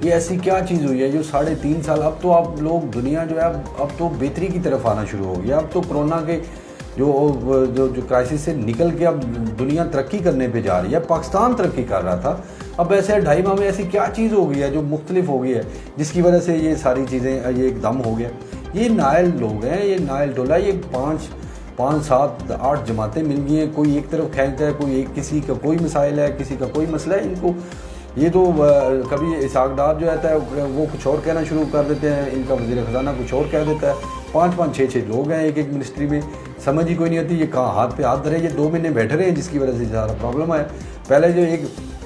ये ऐसी क्या चीज़ हुई है जो 3.5 साल, अब तो आप लोग दुनिया जो है अब तो बेहतरी की तरफ आना शुरू हो गया। अब तो कोरोना के जो क्राइसिस से निकल के अब दुनिया तरक्की करने पे जा रही है, पाकिस्तान तरक्की कर रहा था, अब ऐसे 2.5 माह में ऐसी क्या चीज़ हो गई है जो मुख्तलिफ हो गई है जिसकी वजह से ये सारी चीज़ें ये एकदम हो गया? ये नायल लोग हैं, ये नायल टोला, ये 5, 7, 8 जमातें मिल गई हैं, कोई एक तरफ खींचता है, कोई एक, किसी का कोई मसाइल है, किसी का कोई मसला है। इनको ये तो कभी इसाक डार जो रहता है वो कुछ और कहना शुरू कर देते हैं, इनका वज़ीर ख़ज़ाना कुछ और कह देता है, 5-5, 6-6 लोग हैं एक मिनिस्ट्री में, समझ ही कोई नहीं आती ये कहाँ हाथ पे हाथ धरे। ये 2 महीने बैठे रहे जिसकी वजह से सारा प्रॉब्लम आया। पहले जो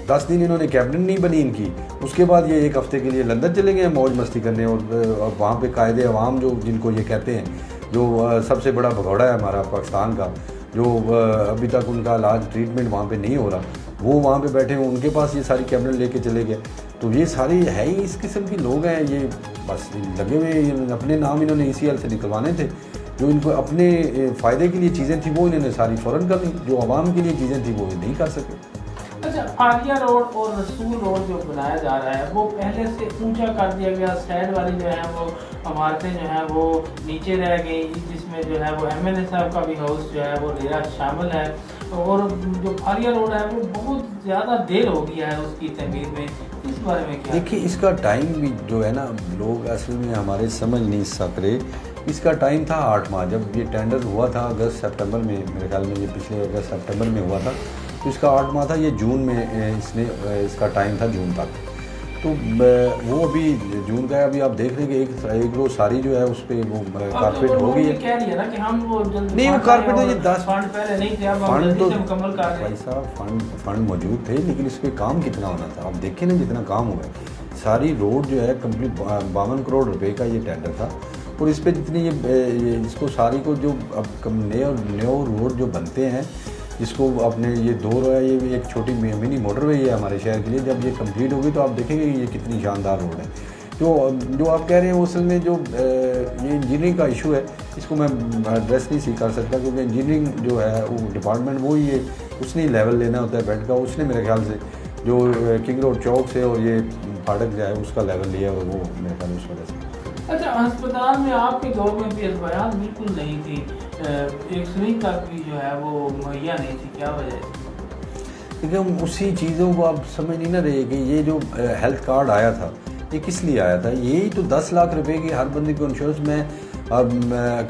10 दिन इन्होंने कैबिनेट नहीं बनी इनकी, उसके बाद ये 1 हफ़्ते के लिए लंदन चले गए मौज मस्ती करने, और वहाँ पे कायदे अवाम जो जिनको ये कहते हैं, जो सबसे बड़ा भगौड़ा है हमारा पाकिस्तान का, जो अभी तक उनका इलाज ट्रीटमेंट वहाँ पे नहीं हो रहा, वो वहाँ पे बैठे हैं, उनके पास ये सारी कैबिनेट लेके चले गए। तो ये सारी है ही इस किस्म की लोग हैं, ये बस लगे हुए अपने नाम इन्होंने ECL से निकलवाने थे, जो इनको अपने फ़ायदे के लिए चीज़ें थी वो इन्होंने सारी फ़ौरन कर ली, जो आवाम के लिए चीज़ें थी वो नहीं कर सके। अच्छा, फारिया रोड और रसूल रोड जो बनाया जा रहा है वो पहले से ऊंचा कर दिया गया, साइड वाली जो है वो इमारतें जो है वो नीचे रह गई, जिसमें जो है वो MNA साहब का भी हाउस जो है वो डेरा शामिल है, और जो फारिया रोड है वो बहुत ज़्यादा देर हो गया है उसकी तमीर में, इस बारे में क्या? देखिए, इसका टाइम भी जो है ना, लोग असल में हमारे समझ नहीं सक रहे। इसका टाइम था 8 माह, जब ये टेंडर हुआ था अगस्त सितंबर में, मेरे ख्याल में ये पिछले अगस्त सितंबर में हुआ था, तो इसका 8 माह था। ये जून में इसका टाइम था, जून तक। तो वो अभी जून का है, अभी आप देख रहे हैं कि एक रोज सारी जो है उस पर वो कारपेट हो गई है। कह रही है ना कि हम वो नहीं, वो कारपेट तो ये 10 फंड पहले नहीं थे, अब हम फंड जल्दी से मुकम्मल कर रहे हैं। भाई साहब, फंड मौजूद थे, लेकिन इस पर काम कितना होना था आप देखें ना, जितना काम हुआ है। सारी रोड जो है कंप्लीट 52 करोड़ रुपए का ये टेंडर था, और इस पर जितनी ये इसको सारी को जो अब नए रोड जो बनते हैं, जिसको अपने ये 2 है, ये भी एक छोटी मिनी मोटरवे है हमारे शहर के लिए, जब ये कंप्लीट होगी तो आप देखेंगे कि ये कितनी शानदार रोड है। जो आप कह रहे हैं असल में जो ये इंजीनियरिंग का इशू है, इसको मैं एड्रेस नहीं कर सकता, क्योंकि इंजीनियरिंग जो है वो डिपार्टमेंट वो ही उसने ही लेवल लेना होता है बेड का। उसने मेरे ख्याल से जो किंग रोड चौक से और ये फाटक जो है उसका लेवल लिया, और वो मेरे ख्याल उस वजह से। अच्छा, अस्पताल में आपके दौर में भी अदवायात बिल्कुल नहीं थी, एक सिरिंज तक भी जो है वो मुहैया नहीं थी, क्या वजह है? देखिए, हम उसी चीज़ों को आप समझ नहीं ना रहे कि ये जो हेल्थ कार्ड आया था ये किस लिए आया था। यही तो 10 लाख रुपए की हर बंदे को इंश्योरेंस में। अब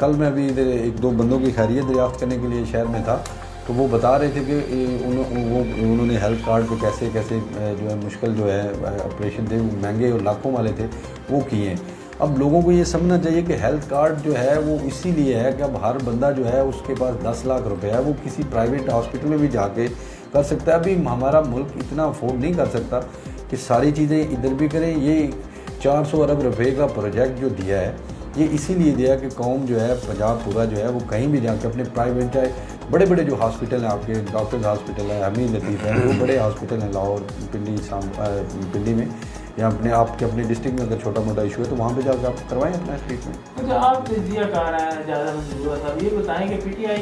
कल मैं अभी इधर 1-2 बंदों की खैरियत दरियाफ्त करने के लिए शहर में था, तो वो बता रहे थे कि उन्होंने हेल्थ कार्ड पे कैसे कैसे जो है मुश्किल जो है ऑपरेशन थे, महंगे और लाखों वाले थे, वो किए। अब लोगों को ये समझना चाहिए कि हेल्थ कार्ड जो है वो इसीलिए है कि अब हर बंदा जो है उसके पास 10 लाख रुपए है, वो किसी प्राइवेट हॉस्पिटल में भी जाके कर सकता है। अभी हमारा मुल्क इतना अफोर्ड नहीं कर सकता कि सारी चीज़ें इधर भी करें। ये 400 अरब रुपए का प्रोजेक्ट जो दिया है, ये इसीलिए दिया कि कौम जो है, पंजाब पूरा जो है वो कहीं भी जाके अपने प्राइवेट, चाहे बड़े बड़े जो हॉस्पिटल हैं आपके, डॉक्टर्स हॉस्पिटल है, हमीद लतीफ़ है, वो बड़े हॉस्पिटल हैं लाहौर, पिंडी में, या अपने डिस्ट्रिक्ट में अगर छोटा मोटा इशू है तो वहाँ पे जाकर आप करवाएं अपना ट्रीटमेंट। अच्छा, आप तजिया कह रहे हैं ज़्यादा मंजूर साहब, ये बताएं कि PTI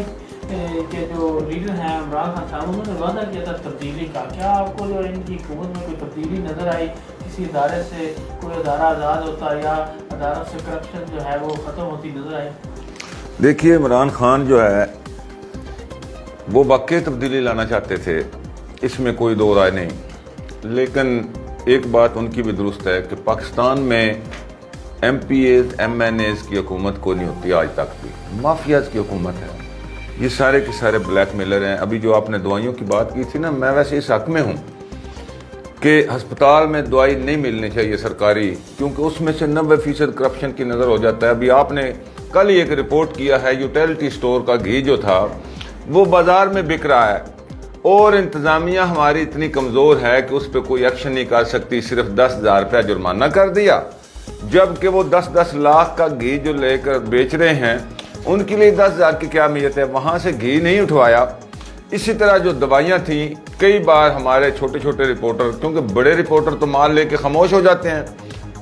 के जो लीडर हैं इमरान खान साहब, उन्होंने वादा किया था तब्दीली का, क्या आपको जो इनकी हुकूमत में कोई तब्दीली नज़र आई? किसी इदारे से कोई अदारा आज़ाद होता या अदारों से करप्शन जो है वो ख़त्म होती नज़र आई? देखिए, इमरान खान जो है वो वाकई तब्दीली लाना चाहते थे, इसमें कोई दो राय नहीं। लेकिन एक बात उनकी भी दुरुस्त है कि पाकिस्तान में MPAs MNAs की हुकूमत को नहीं होती आज तक भी, माफियाज की हुकूमत है। ये सारे के सारे ब्लैकमेलर हैं। अभी जो आपने दवाइयों की बात की थी ना, मैं वैसे इस हक में हूँ कि अस्पताल में दवाई नहीं मिलनी चाहिए सरकारी, क्योंकि उसमें से 90% करप्शन की नज़र हो जाता है। अभी आपने कल ही एक रिपोर्ट किया है, यूटिलिटी स्टोर का घी जो था वो बाजार में बिक रहा है, और इंतज़ामिया हमारी इतनी कमज़ोर है कि उस पर कोई एक्शन नहीं कर सकती। सिर्फ 10,000 रुपया जुर्माना कर दिया, जबकि वो 10-10 लाख का घी जो लेकर बेच रहे हैं उनके लिए 10,000 की क्या अहमियत है, वहाँ से घी नहीं उठवाया। इसी तरह जो दवाइयाँ थी, कई बार हमारे छोटे छोटे रिपोर्टर, क्योंकि बड़े रिपोर्टर तो माल लेके खामोश हो जाते हैं,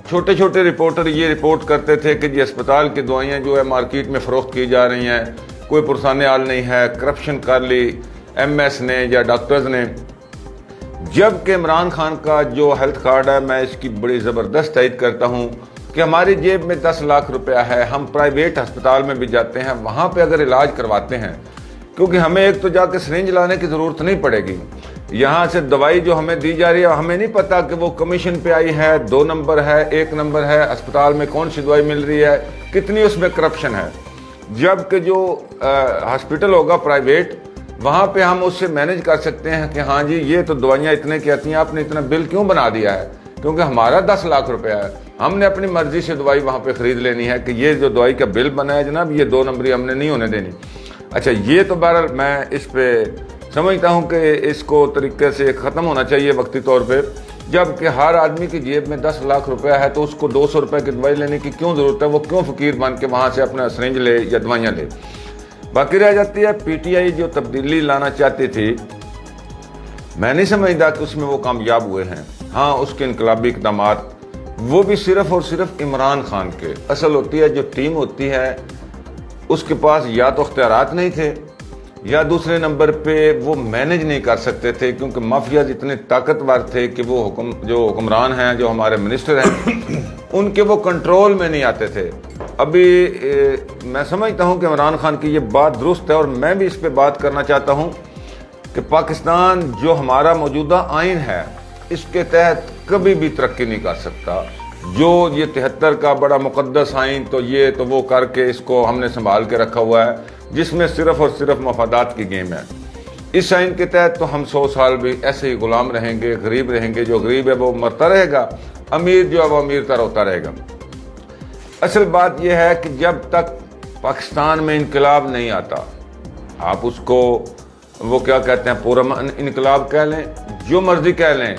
छोटे छोटे रिपोर्टर ये रिपोर्ट करते थे कि जी अस्पताल की दवाइयाँ जो है मार्केट में फ़रोख्त की जा रही हैं, कोई पुरसाने हाल नहीं है, करप्शन कर ली MS ने या डॉक्टर्स ने। जबकि इमरान खान का जो हेल्थ कार्ड है, मैं इसकी बड़ी ज़बरदस्त तायद करता हूँ कि हमारी जेब में 10 लाख रुपया है, हम प्राइवेट अस्पताल में भी जाते हैं, वहाँ पे अगर इलाज करवाते हैं, क्योंकि हमें एक तो जाके सिरिंज लाने की ज़रूरत नहीं पड़ेगी। यहाँ से दवाई जो हमें दी जा रही है, हमें नहीं पता कि वो कमीशन पे आई है, 2 नंबर है, 1 नंबर है, अस्पताल में कौन सी दवाई मिल रही है, कितनी उसमें करप्शन है। जबकि जो हॉस्पिटल होगा प्राइवेट, वहाँ पे हम उससे मैनेज कर सकते हैं कि हाँ जी ये तो दवाइयाँ इतने की आती हैं, आपने इतना बिल क्यों बना दिया है, क्योंकि हमारा 10 लाख रुपया है, हमने अपनी मर्जी से दवाई वहाँ पे ख़रीद लेनी है कि ये जो दवाई का बिल बना है जनाब, ये 2 नंबरी हमने नहीं होने देनी। अच्छा, ये तो बहरहाल मैं इस पर समझता हूँ कि इसको तरीके से ख़त्म होना चाहिए वक्ती तौर पर। जबकि हर आदमी की जेब में 10 लाख रुपया है तो उसको 200 रुपये की दवाई लेने की क्यों ज़रूरत है, वो क्यों फ़कीर बन के वहाँ से अपना सिरिंज ले या दवाइयाँ ले। बाकी रह जाती है PTI जो तब्दीली लाना चाहती थी, मैं नहीं समझता कि उसमें वो कामयाब हुए हैं। हाँ, उसके इनकलाबी इक़दामात वो भी सिर्फ़ और सिर्फ इमरान खान के। असल होती है जो टीम होती है उसके पास या तो अख्तियारात नहीं थे या दूसरे नंबर पे वो मैनेज नहीं कर सकते थे, क्योंकि माफियाज इतने ताकतवर थे कि वो जो हुक्मरान हैं, जो हमारे मिनिस्टर हैं, उनके वो कंट्रोल में नहीं आते थे। अभी मैं समझता हूँ कि इमरान खान की ये बात दुरुस्त है, और मैं भी इस पे बात करना चाहता हूँ कि पाकिस्तान जो हमारा मौजूदा आइन है, इसके तहत कभी भी तरक्की नहीं कर सकता। जो ये 73 का बड़ा मुकद्दस आइन, तो ये तो वो करके इसको हमने संभाल के रखा हुआ है, जिसमें सिर्फ और सिर्फ मफादात की गेम है। इस आइन के तहत तो हम 100 साल भी ऐसे ही गुलाम रहेंगे, गरीब रहेंगे। जो गरीब है वो मरता रहेगा, अमीर जो है वो अमीर तर होता रहेगा। असल बात यह है कि जब तक पाकिस्तान में इनकलाब नहीं आता, आप उसको वो क्या कहते हैं, पुरअमन इनकलाब कह लें, जो मर्जी कह लें,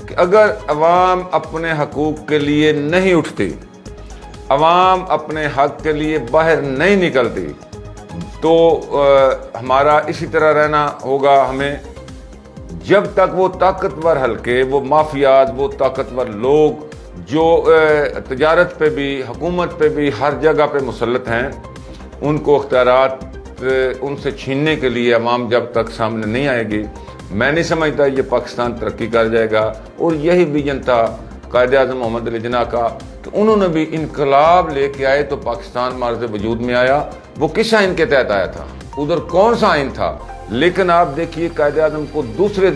कि अगर अवाम अपने हकूक़ के लिए नहीं उठती, अवाम अपने हक के लिए बाहर नहीं निकलती, तो हमारा इसी तरह रहना होगा हमें, जब तक वो ताकतवर हल्के, वो माफियाज, वो ताकतवर लोग जो तजारत पे भी, हुकूमत पे भी, हर जगह पे मुसल्लत हैं, उनको अख्तियारात उनसे छीनने के लिए अवाम जब तक सामने नहीं आएगी, मैं नहीं समझता ये पाकिस्तान तरक्की कर जाएगा। और यही विजन था कायद-ए-आज़म मोहम्मद अली जिन्ना का, कि उन्होंने भी इनकलाब लेके आए तो पाकिस्तान मार्ज़ वजूद में आया। वो किस आइन के तहत आया था, उधर कौन सा आइन था? लेकिन आप देखिए कायद-ए-आज़म को दूसरे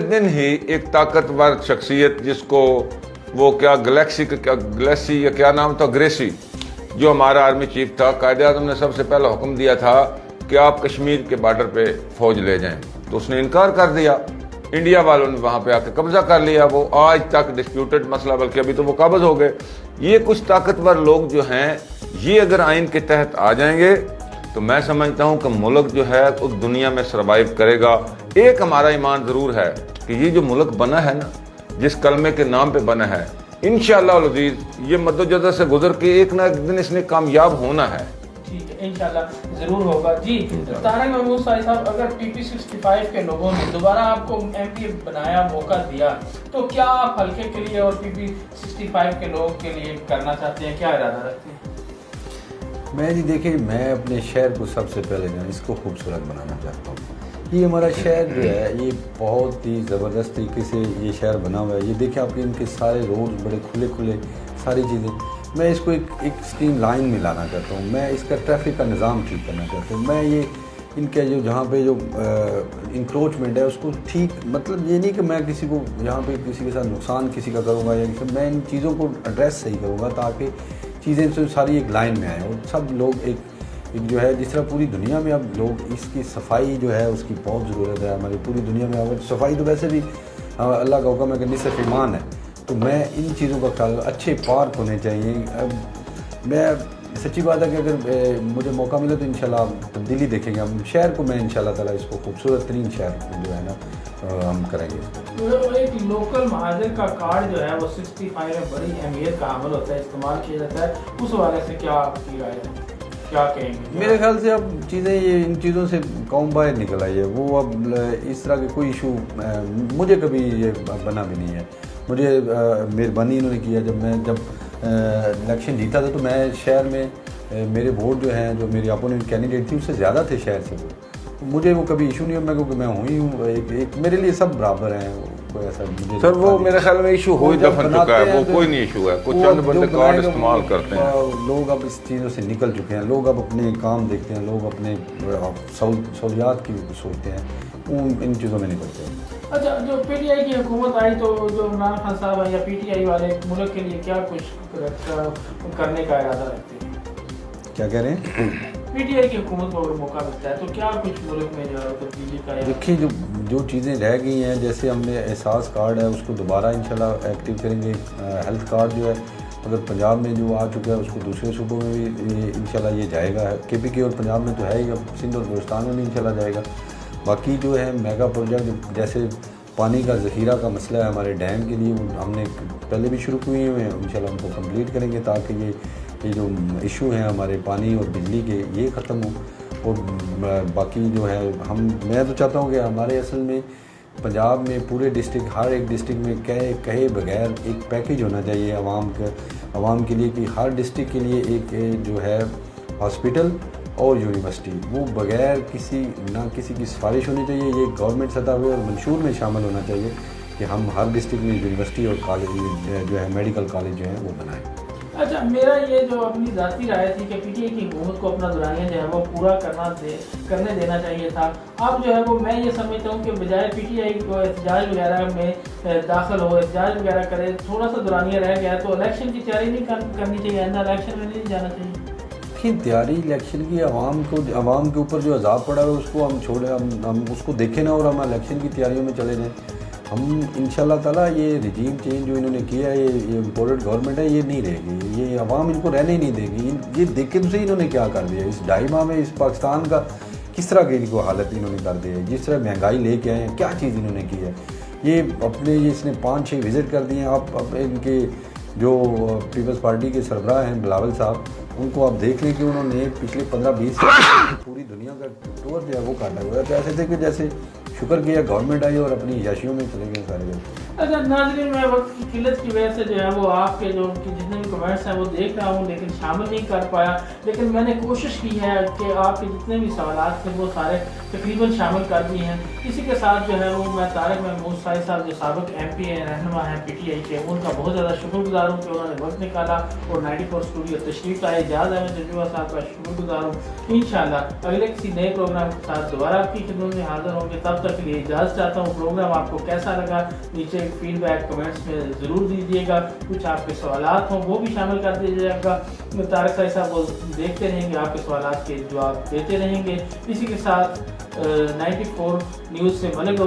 दिन ही एक ताकतवर शख्सियत, जिसको वो क्या ग्लेसी या क्या नाम था, ग्रेसी, जो हमारा आर्मी चीफ था, कायद-ए-आज़म ने सबसे पहला हुक्म दिया था कि आप कश्मीर के बॉर्डर पे फौज ले जाएं, तो उसने इनकार कर दिया। इंडिया वालों ने वहां पे आके कब्जा कर लिया। वो आज तक डिस्प्यूटेड मसला, बल्कि अभी तो वो काबज हो गए। ये कुछ ताकतवर लोग जो हैं, ये अगर आइन के तहत आ जाएंगे तो मैं समझता हूं कि मुल्क जो है उस दुनिया में सर्वाइव करेगा। एक हमारा ईमान जरूर है कि ये जो मुल्क बना है ना, जिस कलमे के नाम पे बना है, इंशाअल्लाह अज़ीज़ ये मद्दोजहद से गुजर के एक ना एक दिन इसने कामयाब होना है। ठीक है, इंशाल्लाह जरूर होगा। जी तारक महमूद साहब, अगर PP65 के लोगों ने दोबारा आपको MP बनाया, मौका दिया, तो क्या आप हल्के के लिए और PP65 के लोग के लिए करना चाहते हैं, क्या इरादा रखते हैं? मैं जी देखिए, मैं अपने शहर को सबसे पहले ना इसको खूबसूरत बनाना चाहता हूँ। ये हमारा शहर जो है, ये बहुत ही ज़बरदस्त तरीके से ये शहर बना हुआ है। ये देखिए आपके इनके सारे रोड बड़े खुले खुले, सारी चीज़ें। मैं इसको एक स्ट्रीम लाइन में लाना चाहता हूँ। मैं इसका ट्रैफिक का निज़ाम ठीक करना चाहता हूँ। मैं ये इनके जो जहाँ पे जो इंक्रोचमेंट है उसको ठीक, मतलब ये नहीं कि मैं किसी को यहाँ पे किसी के साथ नुकसान किसी का करूँगा, या मैं इन चीज़ों को एड्रेस सही करूँगा ताकि चीज़ें तो सारी एक लाइन में आएँ और सब लोग एक जो है, जिस तरह पूरी दुनिया में अब लोग इसकी सफाई जो है उसकी बहुत ज़रूरत है। हमारी पूरी दुनिया में अब सफाई तो वैसे भी अल्लाह का हुक्म है कि निसफ़ ईमान है, तो मैं इन चीज़ों का ख्याल, अच्छे पार्क होने चाहिए। अब मैं सच्ची बात है कि अगर मुझे मौका मिले तो इंशाल्लाह तब्दीली देखेंगे हम शहर को। मैं इंशाल्लाह ताला इसको खूबसूरत तरीन शहर जो है ना हम करेंगे। तो एक लोकल महाजर का कार्ड जो है वो 65 में बड़ी अहमियत का अमल होता है, इस्तेमाल किया जाता है, उस हवाले से क्या आपकी राय है, क्या कहेंगे? मेरे ख्याल से अब चीज़ें ये इन चीज़ों से कौम बाहर निकल आई है। वो अब इस तरह के कोई इशू मुझे कभी ये बना भी नहीं है। मुझे मेहरबानी इन्होंने किया, जब इलेक्शन जीता था तो मैं शहर में मेरे वोट जो हैं, जो मेरी अपोनेंट कैंडिडेट थी उससे ज़्यादा थे शहर से, वो मुझे वो कभी इशू नहीं है। मैं क्योंकि मैं हुई हूँ एक मेरे लिए सब बराबर हैं। कोई ऐसा मुझे सर वो मेरे ख्याल में इशू हो दफन चुका है, वो कोई नहीं इशू है। कुछ चंद बंदे कार्ड इस्तेमाल करते हैं। लोग अब इस चीज़ों से निकल चुके हैं। लोग अब अपने काम देखते हैं, लोग अपने सहूलियात की सोचते हैं, इन चीज़ों में निकलते हैं। अच्छा, जो PTI की हुकूमत आई तो जो इमरान खान साहब या PTI वाले मुल्क के लिए क्या कुछ करने का इरादा रखते हैं? क्या कह रहे हैं? PTI की हुकूमत को अगर मौका मिलता है तो क्या कुछ मुल्क में जो तब्दीली का? देखिए जो चीज़ें रह गई हैं, जैसे हमने एहसास कार्ड है उसको दोबारा इंशाल्लाह एक्टिव करेंगे। हेल्थ कार्ड जो है अगर पंजाब में जो आ चुका है उसको दूसरे सूबों में भी इंशाल्लाह ये जाएगा। KPK और पंजाब में तो है ही, अब सिंध और बलूचिस्तान में भी इंशाल्लाह जाएगा। बाकी जो है मेगा प्रोजेक्ट, जैसे पानी का ज़ख़ीरा का मसला है हमारे डैम के लिए, वो हमने पहले भी शुरू किए हुए हैं, इंशाल्लाह उनको कंप्लीट करेंगे ताकि ये जो इशू हैं हमारे पानी और बिजली के, ये ख़त्म हो। और बाकी जो है मैं तो चाहता हूँ कि हमारे असल में पंजाब में पूरे डिस्ट्रिक्ट, हर एक डिस्ट्रिक्ट में कहे बगैर एक पैकेज होना चाहिए आवाम के लिए, कि हर डिस्ट्रिक्ट के लिए एक जो है हॉस्पिटल और यूनिवर्सिटी, वो बगैर किसी की सिफारिश होनी चाहिए, ये गवर्नमेंट सतह पे और मंशूर में शामिल होना चाहिए कि हम हर डिस्ट्रिक्ट में यूनिवर्सिटी और कॉलेज जो है मेडिकल कॉलेज जो है वो बनाएं। अच्छा, मेरा ये जो अपनी ज़ाती राय थी कि पीटीआई की हुकूमत को अपना दुरानिया जो है वो पूरा करने देना चाहिए था। अब जो है वो मैं ये समझता हूँ कि बजाय पीटीआई को एहतजाज वगैरह में दाखिल हो, एहतजाज वगैरह करे, थोड़ा सा दुरानिया रह गया तो इलेक्शन की तैयारी नहीं करनी चाहिए, आइंदा इलेक्शन में नहीं जाना चाहिए। देखिए, तैयारी इलेक्शन की आवाम के ऊपर जो अजाब पड़ा है उसको हम छोड़े, हम उसको देखें ना और हम इलेक्शन की तैयारियों में चले जाएँ। हम इंशाल्लाह ताला ये रिजीम चेंज जो इन्होंने किया है, ये इम्पोर्टेड गवर्नमेंट है, ये नहीं रहेगी, ये अवाम इनको रहने ही नहीं देगी। ये देखे तो सही इन्होंने क्या कर दिया इस 2.5 माह में, इस पाकिस्तान का किस तरह की इनको हालत इन्होंने कर दी है, जिस तरह महंगाई लेके आए हैं, क्या चीज़ इन्होंने की है। ये अपने ये इसने 5-6 विज़िट कर दिए हैं। आप इनके जो पीपल्स पार्टी के सरबराह हैं बिलावल साहब, उनको आप देख लें कि उन्होंने पिछले 15-20 पूरी दुनिया का टूर जो है वो काटा हुआ है। तो ऐसे थे कि जैसे शुक्र किया गवर्नमेंट आई और अपनी याशियों में चले गए सारे लोग। अच्छा नाज़रीन, मैं वक्त की किल्लत की वजह से जो है वो आपके जो जितने भी कमेंट्स हैं वो देख रहा हूँ, लेकिन शामिल नहीं कर पाया। लेकिन मैंने कोशिश की है कि आपके जितने भी सवालात थे वो सारे तकरीबन शामिल कर दिए हैं। इसी के साथ जो है वो मैं तारिक महमूद साहिब साहब जो साबिक MP रहनुमा हैं PTI के, उनका बहुत ज़्यादा शुक्रगुजार हूँ कि उन्होंने वक्त निकाला और 94 स्टूडियो तशरीफ़ लाए। इजाज़ अहमद जजुआ साहब का शुक्रगुजार हूँ। इंशाल्लाह अगले किसी नए प्रोग्राम के साथ दोबारा आपकी खिदमत में हाजिर होंगे। तब तक के लिए इजाज़त चाहता हूँ। प्रोग्राम आपको कैसा लगा नीचे फीडबैक कमेंट्स में ज़रूर दीजिएगा। कुछ आपके सवालात हों वो भी शामिल कर दीजिएगा। तारिक साहब वो देखते रहेंगे, आपके सवालात के जवाब देते रहेंगे। इसी के साथ 94 न्यूज़ से मलिक